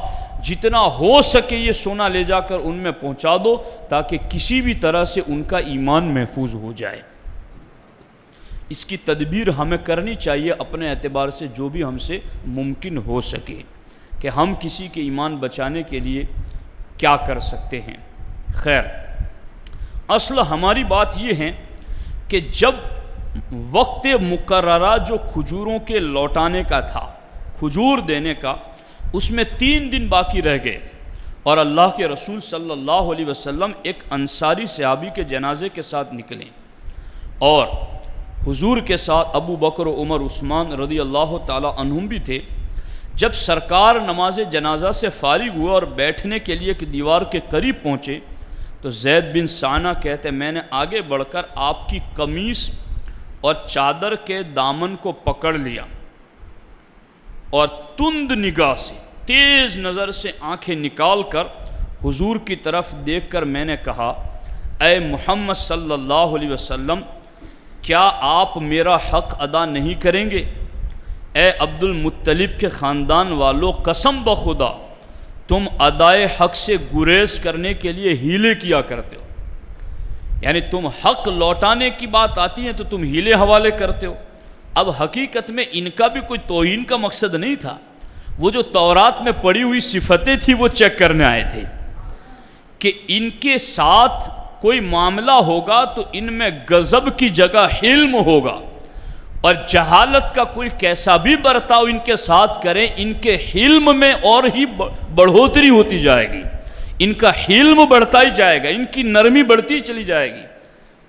A: جتنا ہو سکے یہ سونا لے جا کر ان میں پہنچا دو تاکہ کسی بھی طرح سے ان کا ایمان محفوظ ہو جائے۔ اس کی تدبیر ہمیں کرنی چاہیے اپنے اعتبار سے جو بھی ہم سے ممکن ہو سکے کہ ہم کسی کے ایمان بچانے کے لیے کیا کر سکتے ہیں۔ خیر، اصل ہماری بات یہ ہے کہ جب وقت مقررہ جو کھجوروں کے لوٹانے کا تھا، کھجور دینے کا، اس میں 3 دن باقی رہ گئے اور اللہ کے رسول صلی اللہ علیہ وسلم ایک انصاری صحابی کے جنازے کے ساتھ نکلے اور حضور کے ساتھ ابو بکر و عمر عثمان رضی اللہ تعالی عنہم بھی تھے۔ جب سرکار نماز جنازہ سے فارغ ہوئے اور بیٹھنے کے لیے ایک دیوار کے قریب پہنچے تو زید بن ثانہ کہتے میں نے آگے بڑھ کر آپ کی قمیص اور چادر کے دامن کو پکڑ لیا اور تند نگاہ سے، تیز نظر سے آنکھیں نکال کر حضور کی طرف دیکھ کر میں نے کہا اے محمد صلی اللہ علیہ وسلم، کیا آپ میرا حق ادا نہیں کریں گے؟ اے عبد المطلب کے خاندان والوں، قسم بخدا تم ادائے حق سے گریز کرنے کے لیے ہیلے کیا کرتے ہو، یعنی تم حق لوٹانے کی بات آتی ہے تو تم ہیلے حوالے کرتے ہو۔ اب حقیقت میں ان کا بھی کوئی توہین کا مقصد نہیں تھا، وہ جو تورات میں پڑی ہوئی صفتیں تھی وہ چیک کرنے آئے تھے کہ ان کے ساتھ کوئی معاملہ ہوگا تو ان میں غضب کی جگہ حلم ہوگا، اور جہالت کا کوئی کیسا بھی برتاؤ ان کے ساتھ کریں ان کے حلم میں اور ہی بڑھوتری ہوتی جائے گی، ان کا حلم بڑھتا ہی جائے گا، ان کی نرمی بڑھتی چلی جائے گی۔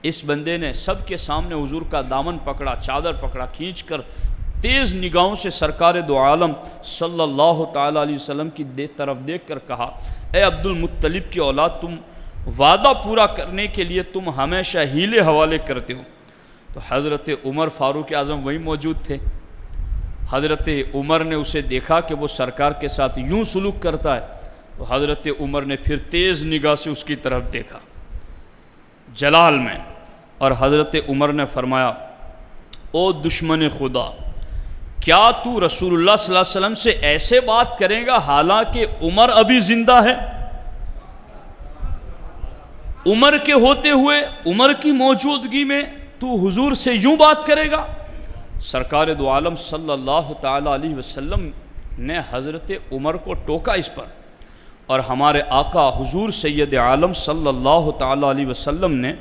A: اس بندے نے سب کے سامنے حضور کا دامن پکڑا، چادر پکڑا، کھینچ کر تیز نگاہوں سے سرکار دو عالم صلی اللہ تعالیٰ علیہ وسلم کی طرف دیکھ کر کہا اے عبد المطلب کی اولاد، تم وعدہ پورا کرنے کے لیے تم ہمیشہ ہیلے حوالے کرتے ہو۔ تو حضرت عمر فاروق اعظم وہیں موجود تھے۔ حضرت عمر نے اسے دیکھا کہ وہ سرکار کے ساتھ یوں سلوک کرتا ہے تو حضرت عمر نے پھر تیز نگاہ سے اس کی طرف دیکھا جلال میں، اور حضرت عمر نے فرمایا او دشمن خدا، کیا تو رسول اللہ صلی اللہ علیہ وسلم سے ایسے بات کرے گا حالانکہ عمر ابھی زندہ ہے؟ عمر کے ہوتے ہوئے، عمر کی موجودگی میں تو حضور سے یوں بات کرے گا؟ سرکار دو عالم صلی اللہ تعالیٰ علیہ وسلم نے حضرت عمر کو ٹوکا اس پر، اور ہمارے آقا حضور سید عالم صلی اللہ تعالیٰ علیہ وسلم نے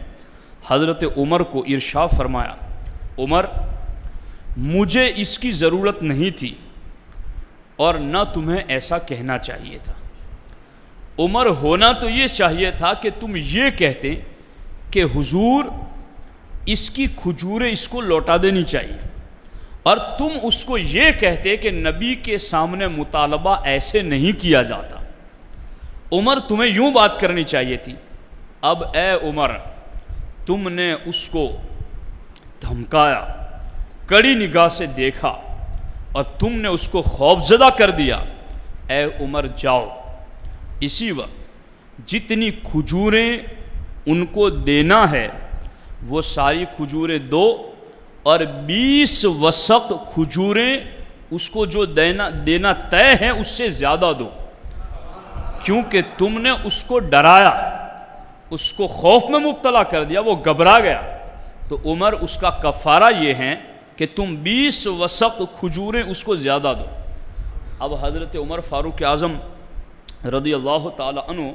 A: حضرت عمر کو ارشاد فرمایا عمر، مجھے اس کی ضرورت نہیں تھی اور نہ تمہیں ایسا کہنا چاہیے تھا۔ عمر ہونا تو یہ چاہیے تھا کہ تم یہ کہتے کہ حضور اس کی کھجوریں اس کو لوٹا دینی چاہیے، اور تم اس کو یہ کہتے کہ نبی کے سامنے مطالبہ ایسے نہیں کیا جاتا۔ عمر تمہیں یوں بات کرنی چاہیے تھی۔ اب اے عمر، تم نے اس کو دھمکایا، کڑی نگاہ سے دیکھا اور تم نے اس کو خوفزدہ کر دیا۔ اے عمر جاؤ، اسی وقت جتنی کھجوریں ان کو دینا ہے وہ ساری کھجوریں دو، اور 20 وسق کھجوریں اس کو جو دینا طے ہے اس سے زیادہ دو، کیونکہ تم نے اس کو ڈرایا، اس کو خوف میں مبتلا کر دیا، وہ گھبرا گیا۔ تو عمر اس کا کفارہ یہ ہے کہ تم 20 وسق کھجوریں اس کو زیادہ دو۔ اب حضرت عمر فاروق اعظم رضی اللہ تعالی عنہ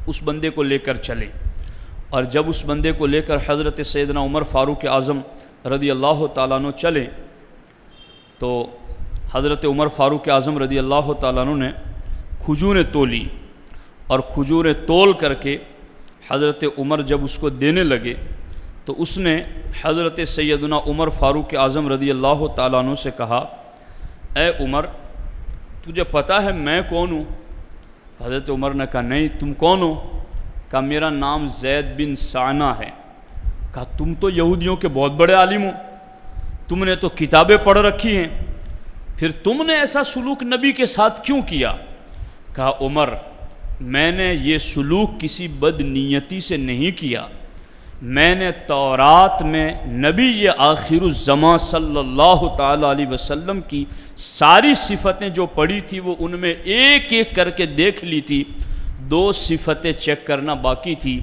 A: اس بندے کو لے کر چلے، اور جب اس بندے کو لے کر حضرت سیدنا عمر فاروق اعظم رضی اللہ تعالیٰ عنہ چلے تو حضرت عمر فاروق اعظم رضی اللہ تعالیٰ عنہ نے کھجوریں تولی، اور کھجوریں تول کر کے حضرت عمر جب اس کو دینے لگے تو اس نے حضرت سیدنا عمر فاروق اعظم رضی اللہ تعالیٰ عنہ سے کہا، اے عمر تجھے پتہ ہے میں کون ہوں؟ حضرت عمر نے کہا نہیں، تم کون ہو؟ کہا میرا نام زید بن سعنہ ہے۔ کہا تم تو یہودیوں کے بہت بڑے عالم ہو، تم نے تو کتابیں پڑھ رکھی ہیں، پھر تم نے ایسا سلوک نبی کے ساتھ کیوں کیا؟ کہا عمر میں نے یہ سلوک کسی بد نیتی سے نہیں کیا، میں نے تورات میں نبی آخر الزمان صلی اللہ تعالیٰ علیہ وسلم کی ساری صفتیں جو پڑھی تھی وہ ان میں ایک ایک کر کے دیکھ لی تھی، 2 صفتیں چیک کرنا باقی تھی،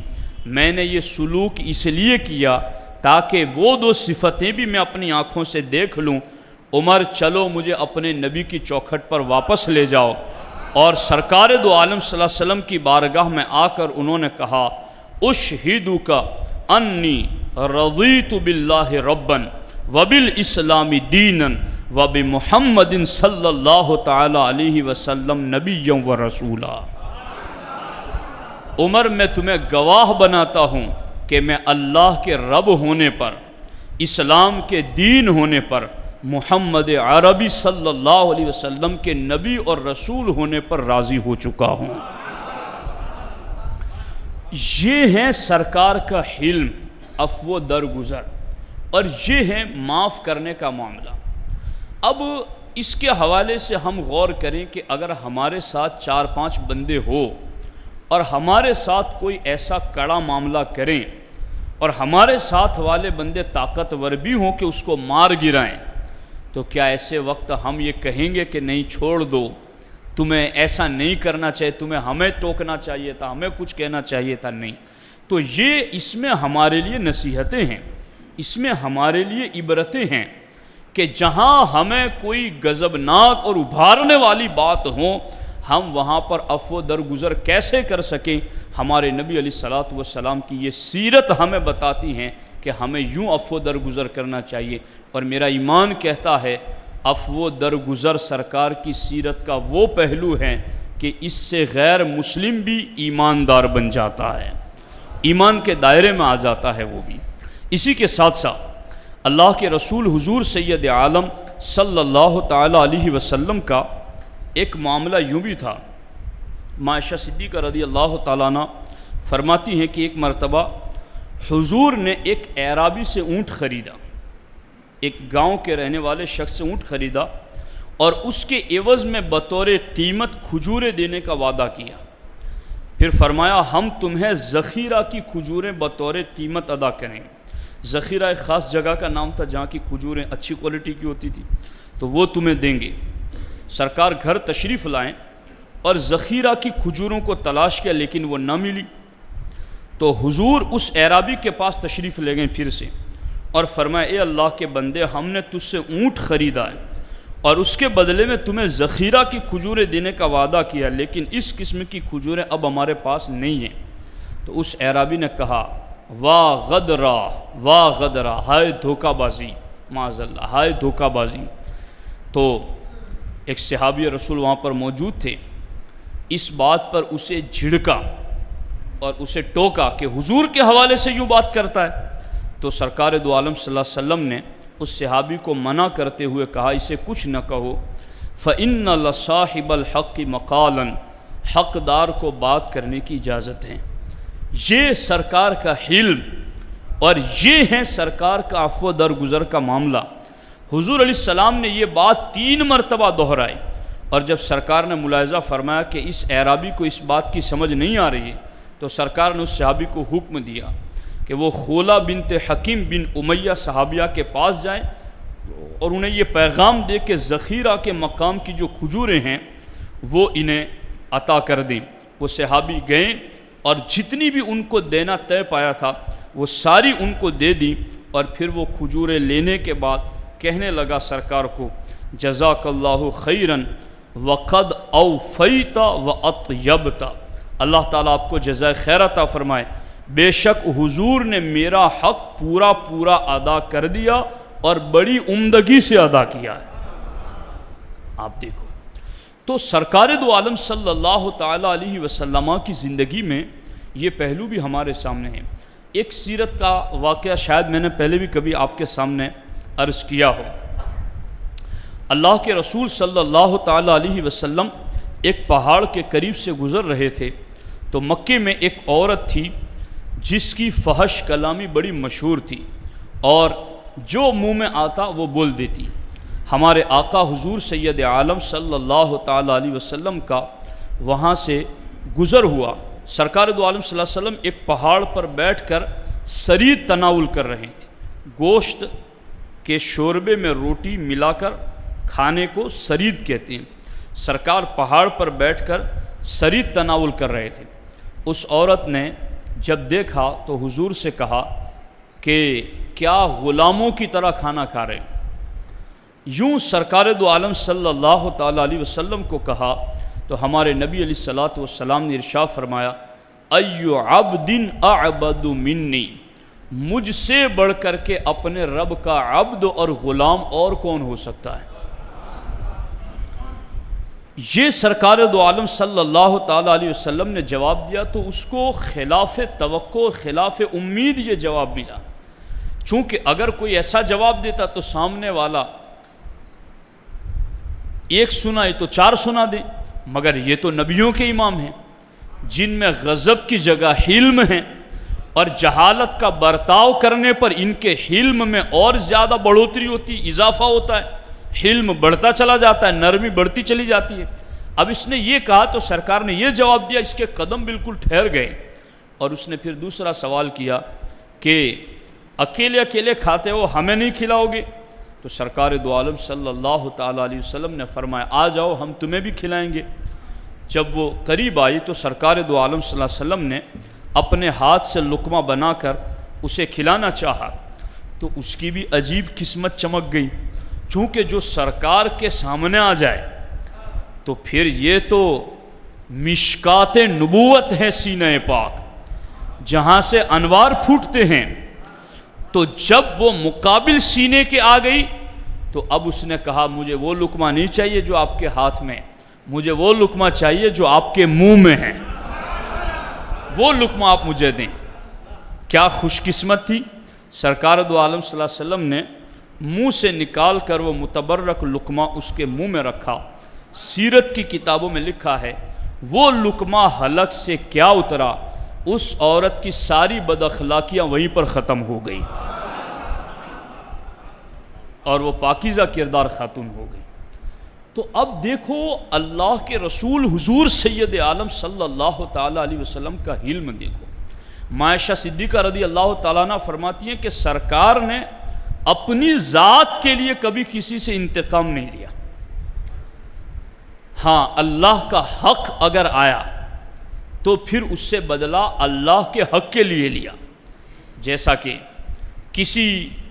A: میں نے یہ سلوک اس لیے کیا تاکہ وہ 2 صفتیں بھی میں اپنی آنکھوں سے دیکھ لوں۔ عمر چلو مجھے اپنے نبی کی چوکھٹ پر واپس لے جاؤ، اور سرکار دو عالم صلی اللہ علیہ وسلم کی بارگاہ میں آ کر انہوں نے کہا اشہدک انی رضیت باللہ ربا وبالاسلام دینا وبمحمد صلی اللہ تعالی علیہ وسلم نبیا ورسولا۔ عمر میں تمہیں گواہ بناتا ہوں کہ میں اللہ کے رب ہونے پر، اسلام کے دین ہونے پر، محمد عربی صلی اللہ علیہ وسلم کے نبی اور رسول ہونے پر راضی ہو چکا ہوں۔ یہ ہے سرکار کا حلم، عفو درگزر، اور یہ ہے معاف کرنے کا معاملہ۔ اب اس کے حوالے سے ہم غور کریں کہ اگر ہمارے ساتھ 4-5 بندے ہو اور ہمارے ساتھ کوئی ایسا کڑا معاملہ کریں اور ہمارے ساتھ والے بندے طاقتور بھی ہوں کہ اس کو مار گرائیں، تو کیا ایسے وقت ہم یہ کہیں گے کہ نہیں چھوڑ دو، تمہیں ایسا نہیں کرنا چاہیے، تمہیں ہمیں ٹوکنا چاہیے تھا، ہمیں کچھ کہنا چاہیے تھا؟ نہیں۔ تو یہ اس میں ہمارے لیے نصیحتیں ہیں، اس میں ہمارے لیے عبرتیں ہیں کہ جہاں ہمیں کوئی غضبناک اور ابھارنے والی بات ہو ہم وہاں پر عفو درگزر کیسے کر سکیں۔ ہمارے نبی علیہ الصلوۃ والسلام کی یہ سیرت ہمیں بتاتی ہیں کہ ہمیں یوں عفو درگزر کرنا چاہیے، اور میرا ایمان کہتا ہے عفو درگزر سرکار کی سیرت کا وہ پہلو ہے کہ اس سے غیر مسلم بھی ایماندار بن جاتا ہے، ایمان کے دائرے میں آ جاتا ہے وہ بھی۔ اسی کے ساتھ ساتھ اللہ کے رسول حضور سید عالم صلی اللہ تعالی علیہ وسلم کا ایک معاملہ یوں بھی تھا۔ عائشہ صدیقہ رضی اللہ تعالیٰ عنہ فرماتی ہیں کہ ایک مرتبہ حضور نے ایک اعرابی سے اونٹ خریدا، ایک گاؤں کے رہنے والے شخص سے اونٹ خریدا، اور اس کے عوض میں بطور قیمت کھجوریں دینے کا وعدہ کیا۔ پھر فرمایا ہم تمہیں ذخیرہ کی کھجوریں بطور قیمت ادا کریں گے۔ ذخیرہ ایک خاص جگہ کا نام تھا جہاں کی کھجوریں اچھی کوالٹی کی ہوتی تھی، تو وہ تمہیں دیں گے۔ سرکار گھر تشریف لائیں اور ذخیرہ کی کھجوروں کو تلاش کیا لیکن وہ نہ ملی، تو حضور اس اعرابی کے پاس تشریف لے گئے پھر سے، اور فرمایا اے اللہ کے بندے ہم نے تجھ سے اونٹ خریدا ہے اور اس کے بدلے میں تمہیں ذخیرہ کی کھجوریں دینے کا وعدہ کیا، لیکن اس قسم کی کھجوریں اب ہمارے پاس نہیں ہیں۔ تو اس اعرابی نے کہا واہ غدرا، واہ غدرا، ہائے دھوکہ بازی، معاذ اللہ، ہائے دھوکہ بازی۔ تو ایک صحابی رسول وہاں پر موجود تھے، اس بات پر اسے جھڑکا اور اسے ٹوکا کہ حضور کے حوالے سے یوں بات کرتا ہے۔ تو سرکار دو عالم صلی اللہ علیہ وسلم نے اس صحابی کو منع کرتے ہوئے کہا اسے کچھ نہ کہو، فَإِنَّ لَصَاحِبَ الْحَقِّ مَقَالًا، حقدار کو بات کرنے کی اجازت ہے۔ یہ سرکار کا حلم اور یہ ہے سرکار کا عفو درگزر کا معاملہ۔ حضور علیہ السلام نے یہ بات 3 مرتبہ دہرائی، اور جب سرکار نے ملاحظہ فرمایا کہ اس اعرابی کو اس بات کی سمجھ نہیں آ رہی ہے، تو سرکار نے اس صحابی کو حکم دیا کہ وہ خولہ بنت حکیم بن امیہ صحابیہ کے پاس جائیں اور انہیں یہ پیغام دے کہ ذخیرہ کے مقام کی جو کھجوریں ہیں وہ انہیں عطا کر دیں۔ وہ صحابی گئے اور جتنی بھی ان کو دینا طے پایا تھا وہ ساری ان کو دے دی، اور پھر وہ کھجوریں لینے کے بعد کہنے لگا سرکار کو جزاک اللہ خیراً وقد اوفیت واطیبت، اللہ تعالیٰ آپ کو جزائے خیر عطا فرمائے، بے شک حضور نے میرا حق پورا پورا ادا کر دیا اور بڑی عمدگی سے ادا کیا ہے۔ آپ دیکھو تو سرکار دو عالم صلی اللہ تعالیٰ علیہ وسلم کی زندگی میں یہ پہلو بھی ہمارے سامنے ہے۔ ایک سیرت کا واقعہ شاید میں نے پہلے بھی کبھی آپ کے سامنے عرض کیا ہو۔ اللہ کے رسول صلی اللہ تعالیٰ علیہ وسلم ایک پہاڑ کے قریب سے گزر رہے تھے تو مکے میں ایک عورت تھی جس کی فحش کلامی بڑی مشہور تھی اور جو منہ میں آتا وہ بول دیتی۔ ہمارے آقا حضور سید عالم صلی اللہ تعالیٰ علیہ وسلم کا وہاں سے گزر ہوا۔ سرکار دو عالم صلی اللہ علیہ وسلم ایک پہاڑ پر بیٹھ کر سرید تناول کر رہے تھے، گوشت کے شوربے میں روٹی ملا کر کھانے کو سرید کہتے ہیں۔ سرکار پہاڑ پر بیٹھ کر سرید تناول کر رہے تھے۔ اس عورت نے جب دیکھا تو حضور سے کہا کہ کیا غلاموں کی طرح کھانا کھا رہے ہیں؟ یوں سرکار دو عالم صلی اللہ تعالیٰ علیہ وسلم کو کہا تو ہمارے نبی علیہ الصلوۃ والسلام نے ارشاد فرمایا ایو عبد اعبد منی، مجھ سے بڑھ کر کے اپنے رب کا عبد اور غلام اور کون ہو سکتا ہے؟ یہ سرکار دو عالم صلی اللہ تعالیٰ علیہ وسلم نے جواب دیا تو اس کو خلاف توقع خلاف امید یہ جواب ملا، چونکہ اگر کوئی ایسا جواب دیتا تو سامنے والا ایک سنائے تو چار سنا دے، مگر یہ تو نبیوں کے امام ہیں جن میں غضب کی جگہ حلم ہے اور جہالت کا برتاؤ کرنے پر ان کے حلم میں اور زیادہ بڑھوتری ہوتی، اضافہ ہوتا ہے، حلم بڑھتا چلا جاتا ہے، نرمی بڑھتی چلی جاتی ہے۔ اب اس نے یہ کہا تو سرکار نے یہ جواب دیا، اس کے قدم بالکل ٹھہر گئے اور اس نے پھر دوسرا سوال کیا کہ اکیلے اکیلے کھاتے ہو، ہمیں نہیں کھلاؤ گے؟ تو سرکار دو عالم صلی اللہ تعالیٰ علیہ وسلم نے فرمایا آ جاؤ ہم تمہیں بھی کھلائیں گے۔ جب وہ قریب آئی تو سرکار دو عالم صلی اللہ علیہ وسلم نے اپنے ہاتھ سے لقمہ بنا کر اسے کھلانا چاہا تو اس کی بھی عجیب قسمت چمک گئی، چونکہ جو سرکار کے سامنے آ جائے تو پھر یہ تو مشکات نبوت ہے سینہ پاک، جہاں سے انوار پھوٹتے ہیں، تو جب وہ مقابل سینے کے آ گئی تو اب اس نے کہا مجھے وہ لقمہ نہیں چاہیے جو آپ کے ہاتھ میں، مجھے وہ لقمہ چاہیے جو آپ کے منہ میں ہے، وہ لقمہ آپ مجھے دیں۔ کیا خوش قسمت تھی، سرکار دو عالم صلی اللہ علیہ وسلم نے منہ سے نکال کر وہ متبرک لقمہ اس کے منہ میں رکھا۔ سیرت کی کتابوں میں لکھا ہے وہ لقمہ حلق سے کیا اترا، اس عورت کی ساری بد اخلاقیاں وہیں پر ختم ہو گئی اور وہ پاکیزہ کردار خاتون ہو گئی۔ تو اب دیکھو اللہ کے رسول حضور سید عالم صلی اللہ تعالیٰ علیہ وسلم کا حلم دیکھو۔ عائشہ صدیقہ رضی اللہ تعالیٰ عنہ فرماتی ہیں کہ سرکار نے اپنی ذات کے لیے کبھی کسی سے انتقام نہیں لیا، ہاں اللہ کا حق اگر آیا تو پھر اس سے بدلہ اللہ کے حق کے لیے لیا۔ جیسا کہ کسی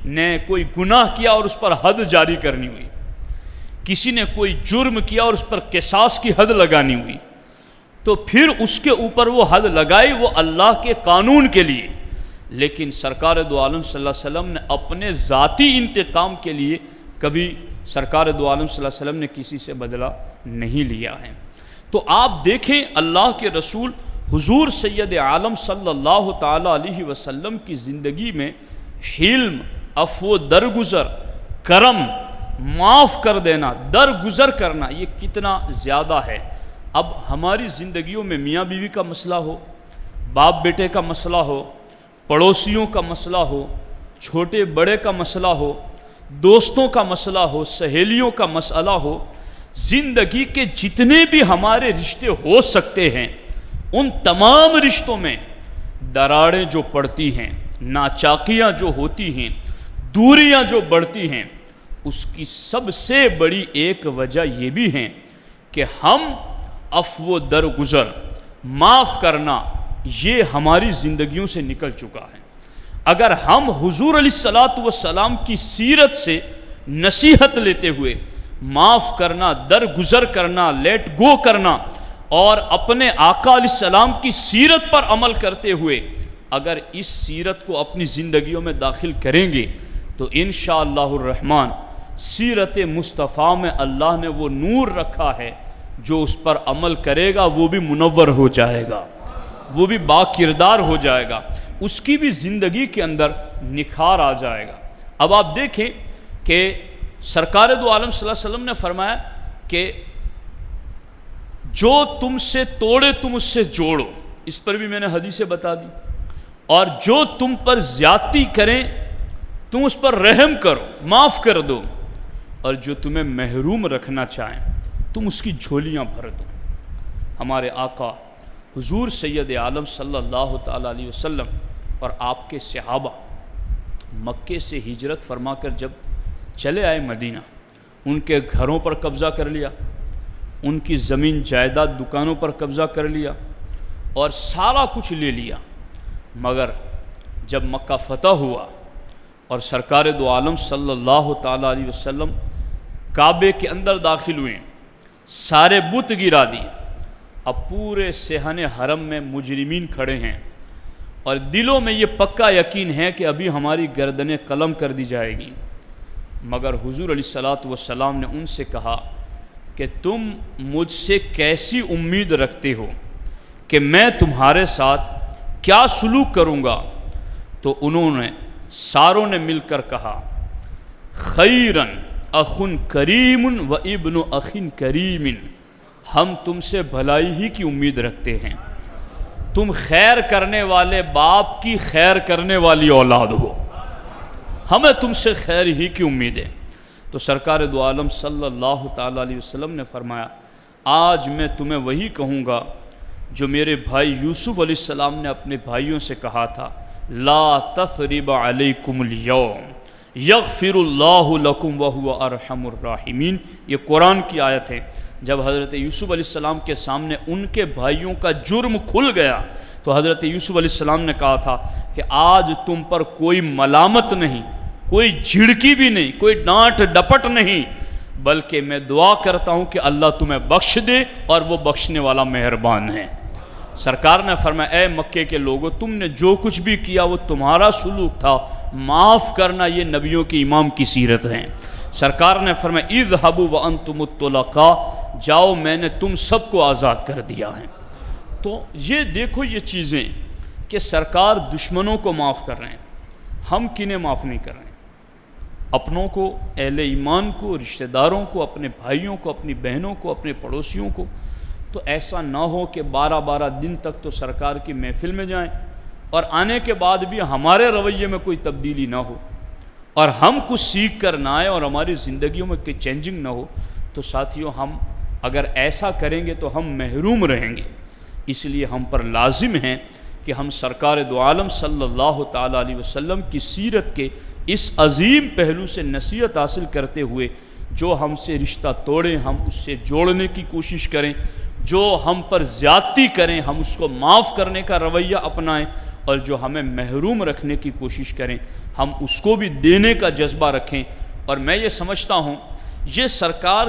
A: نے کوئی گناہ کیا اور اس پر حد جاری کرنی ہوئی، کسی نے کوئی جرم کیا اور اس پر قصاص کی حد لگانی ہوئی، تو پھر اس کے اوپر وہ حد لگائی وہ اللہ کے قانون کے لیے، لیکن سرکار دو عالم صلی اللہ علیہ وسلم نے اپنے ذاتی انتقام کے لیے کبھی سرکار دو عالم صلی اللہ علیہ وسلم نے کسی سے بدلہ نہیں لیا ہے۔ تو آپ دیکھیں اللہ کے رسول حضور سید عالم صلی اللہ تعالیٰ علیہ وسلم کی زندگی میں حلم، عفو، درگزر، کرم، معاف کر دینا، درگزر کرنا یہ کتنا زیادہ ہے۔ اب ہماری زندگیوں میں میاں بیوی کا مسئلہ ہو، باپ بیٹے کا مسئلہ ہو، پڑوسیوں کا مسئلہ ہو، چھوٹے بڑے کا مسئلہ ہو، دوستوں کا مسئلہ ہو، سہیلیوں کا مسئلہ ہو، زندگی کے جتنے بھی ہمارے رشتے ہو سکتے ہیں ان تمام رشتوں میں دراڑیں جو پڑتی ہیں، ناچاکیاں جو ہوتی ہیں، دوریاں جو بڑھتی ہیں، اس کی سب سے بڑی ایک وجہ یہ بھی ہے کہ ہم عفو، درگزر، معاف کرنا یہ ہماری زندگیوں سے نکل چکا ہے۔ اگر ہم حضور علیہ الصلوۃ والسلام کی سیرت سے نصیحت لیتے ہوئے معاف کرنا، درگزر کرنا، لیٹ گو کرنا اور اپنے آقا علیہ السلام کی سیرت پر عمل کرتے ہوئے اگر اس سیرت کو اپنی زندگیوں میں داخل کریں گے تو انشاءاللہ الرحمن سیرت مصطفیٰ میں اللہ نے وہ نور رکھا ہے، جو اس پر عمل کرے گا وہ بھی منور ہو جائے گا، وہ بھی با کردار ہو جائے گا، اس کی بھی زندگی کے اندر نکھار آ جائے گا۔ اب آپ دیکھیں کہ سرکار دو عالم صلی اللہ علیہ وسلم نے فرمایا کہ جو تم سے توڑے تم اس سے جوڑو، اس پر بھی میں نے حدیثیں بتا دی، اور جو تم پر زیادتی کریں تم اس پر رحم کرو، معاف کر دو، اور جو تمہیں محروم رکھنا چاہیں تم اس کی جھولیاں بھر دو۔ ہمارے آقا حضور سید عالم صلی اللہ تعالیٰ علیہ وسلم اور آپ کے صحابہ مکے سے ہجرت فرما کر جب چلے آئے مدینہ، ان کے گھروں پر قبضہ کر لیا، ان کی زمین جائیداد دکانوں پر قبضہ کر لیا اور سارا کچھ لے لیا، مگر جب مکہ فتح ہوا اور سرکار دو عالم صلی اللہ تعالیٰ علیہ وسلم کعبے کے اندر داخل ہوئے، سارے بت گرا دیے، اب پورے صحن حرم میں مجرمین کھڑے ہیں اور دلوں میں یہ پکا یقین ہے کہ ابھی ہماری گردنیں قلم کر دی جائے گی، مگر حضور علیہ الصلوۃ والسلام نے ان سے کہا کہ تم مجھ سے کیسی امید رکھتے ہو کہ میں تمہارے ساتھ کیا سلوک کروں گا؟ تو انہوں نے ساروں نے مل کر کہا خیرن اخ کریم و ابن اخ کریم، ہم تم سے بھلائی ہی کی امید رکھتے ہیں، تم خیر کرنے والے باپ کی خیر کرنے والی اولاد ہو، ہمیں تم سے خیر ہی کی امید ہے۔ تو سرکار دو عالم صلی اللہ تعالیٰ علیہ وسلم نے فرمایا آج میں تمہیں وہی کہوں گا جو میرے بھائی یوسف علیہ السلام نے اپنے بھائیوں سے کہا تھا، لا تثریب علیکم اليوم یغفر اللہ لکم وہو ارحم الراحمین۔ یہ قرآن کی آیت ہے۔ جب حضرت یوسف علیہ السلام کے سامنے ان کے بھائیوں کا جرم کھل گیا تو حضرت یوسف علیہ السلام نے کہا تھا کہ آج تم پر کوئی ملامت نہیں، کوئی جھڑکی بھی نہیں، کوئی ڈانٹ ڈپٹ نہیں، بلکہ میں دعا کرتا ہوں کہ اللہ تمہیں بخش دے اور وہ بخشنے والا مہربان ہے۔ سرکار نے فرمایا اے مکے کے لوگوں، تم نے جو کچھ بھی کیا وہ تمہارا سلوک تھا، معاف کرنا یہ نبیوں کی امام کی سیرت ہے۔ سرکار نے فرمایا اذهبوا وانتم الطلقاء، جاؤ میں نے تم سب کو آزاد کر دیا ہے۔ تو یہ دیکھو یہ چیزیں کہ سرکار دشمنوں کو معاف کر رہے ہیں، ہم کنہیں معاف نہیں کر رہے ہیں؟ اپنوں کو، اہل ایمان کو، رشتہ داروں کو، اپنے بھائیوں کو، اپنی بہنوں کو، اپنے پڑوسیوں کو۔ تو ایسا نہ ہو کہ 12 دن تک تو سرکار کی محفل میں جائیں اور آنے کے بعد بھی ہمارے رویے میں کوئی تبدیلی نہ ہو اور ہم کچھ سیکھ کر نہ آئیں اور ہماری زندگیوں میں کوئی چینجنگ نہ ہو۔ تو ساتھیوں ہم اگر ایسا کریں گے تو ہم محروم رہیں گے، اس لیے ہم پر لازم ہے کہ ہم سرکار دو عالم صلی اللہ تعالیٰ علیہ وسلم کی سیرت کے اس عظیم پہلو سے نصیحت حاصل کرتے ہوئے جو ہم سے رشتہ توڑیں ہم اس سے جوڑنے کی کوشش کریں، جو ہم پر زیادتی کریں ہم اس کو معاف کرنے کا رویہ اپنائیں، اور جو ہمیں محروم رکھنے کی کوشش کریں ہم اس کو بھی دینے کا جذبہ رکھیں۔ اور میں یہ سمجھتا ہوں یہ سرکار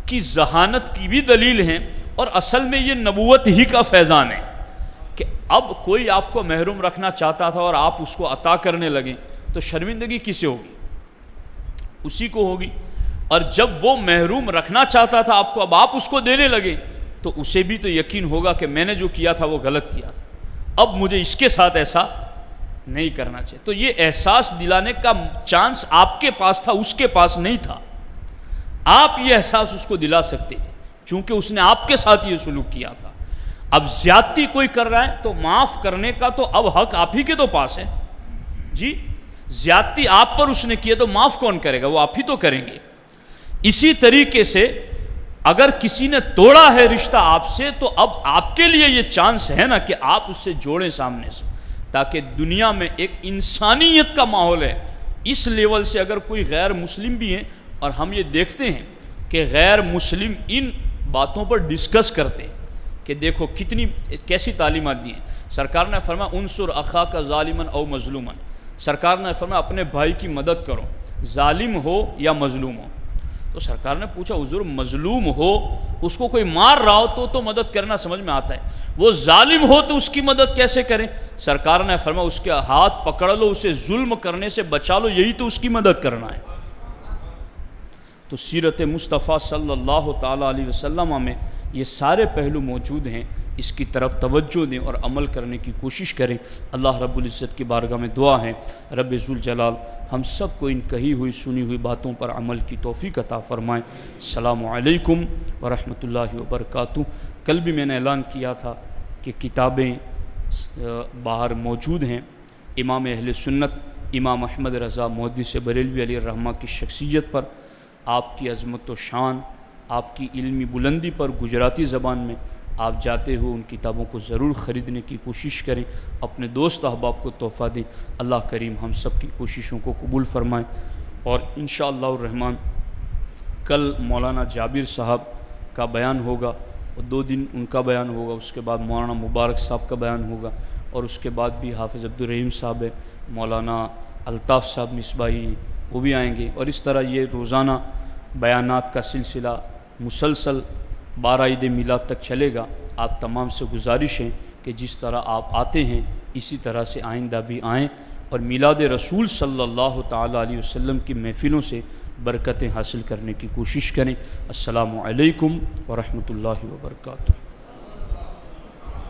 A: کی ذہانت کی بھی دلیل ہیں اور اصل میں یہ نبوت ہی کا فیضان ہے کہ اب کوئی آپ کو محروم رکھنا چاہتا تھا اور آپ اس کو عطا کرنے لگیں تو شرمندگی کسے ہوگی؟ اسی کو ہوگی۔ اور جب وہ محروم رکھنا چاہتا تھا آپ کو، اب آپ اس کو دینے لگے تو اسے بھی تو یقین ہوگا کہ میں نے جو کیا تھا وہ غلط کیا تھا، اب مجھے اس کے ساتھ ایسا نہیں کرنا چاہیے۔ تو یہ احساس دلانے کا چانس آپ کے پاس تھا، اس کے پاس نہیں تھا۔ آپ یہ احساس اس کو دلا سکتے تھے چونکہ اس نے آپ کے ساتھ یہ سلوک کیا تھا۔ اب زیادتی کوئی کر رہا ہے تو معاف کرنے کا تو اب حق آپ ہی کے تو پاس ہے جی۔ زیادتی آپ پر اس نے کیا تو معاف کون کرے گا؟ وہ آپ ہی تو کریں گے۔ اسی طریقے سے اگر کسی نے توڑا ہے رشتہ آپ سے تو اب آپ کے لیے یہ چانس ہے نا کہ آپ اس سے جوڑیں سامنے سے، تاکہ دنیا میں ایک انسانیت کا ماحول ہے۔ اس لیول سے اگر کوئی غیر مسلم بھی ہیں اور ہم یہ دیکھتے ہیں کہ غیر مسلم ان باتوں پر ڈسکس کرتے ہیں کہ دیکھو کیسی تعلیمات دی ہیں۔ سرکار نے فرمایا انصر اخاک ظالما او مظلوما، سرکار نے فرمایا اپنے بھائی کی مدد کرو، ظالم ہو یا مظلوم ہو۔ تو سرکار نے پوچھا حضور مظلوم ہو اس کو کوئی مار رہا ہو تو مدد کرنا سمجھ میں آتا ہے، وہ ظالم ہو تو اس کی مدد کیسے کریں؟ سرکار نے فرمایا اس کے ہاتھ پکڑ لو، اسے ظلم کرنے سے بچا لو، یہی تو اس کی مدد کرنا ہے۔ تو سیرت مصطفیٰ صلی اللہ تعالیٰ علیہ وسلم میں یہ سارے پہلو موجود ہیں، اس کی طرف توجہ دیں اور عمل کرنے کی کوشش کریں۔ اللہ رب العزت کی بارگاہ میں دعا ہے رب ذوالجلال ہم سب کو ان کہی ہوئی سنی ہوئی باتوں پر عمل کی توفیق عطا فرمائیں۔ السلام علیکم ورحمۃ اللہ وبرکاتہ۔ کل بھی میں نے اعلان کیا تھا کہ کتابیں باہر موجود ہیں، امام اہل سنت امام احمد رضا محدث بریلوی علیہ الرحمہ کی شخصیت پر، آپ کی عظمت و شان، آپ کی علمی بلندی پر گجراتی زبان میں آپ جاتے ہو ان کتابوں کو ضرور خریدنے کی کوشش کریں، اپنے دوست احباب کو تحفہ دیں۔ اللہ کریم ہم سب کی کوششوں کو قبول فرمائیں۔ اور انشاءاللہ الرحمن کل مولانا جابر صاحب کا بیان ہوگا، اور 2 دن ان کا بیان ہوگا، اس کے بعد مولانا مبارک صاحب کا بیان ہوگا، اور اس کے بعد بھی حافظ عبدالرحیم صاحب ہے، مولانا الطاف صاحب مصباحی وہ بھی آئیں گے، اور اس طرح یہ روزانہ بیانات کا سلسلہ مسلسل 12 عید میلاد تک چلے گا۔ آپ تمام سے گزارش ہے کہ جس طرح آپ آتے ہیں اسی طرح سے آئندہ بھی آئیں، اور میلاد رسول صلی اللہ تعالیٰ علیہ وسلم کی محفلوں سے برکتیں حاصل کرنے کی کوشش کریں۔ السلام علیکم ورحمۃ اللہ وبرکاتہ۔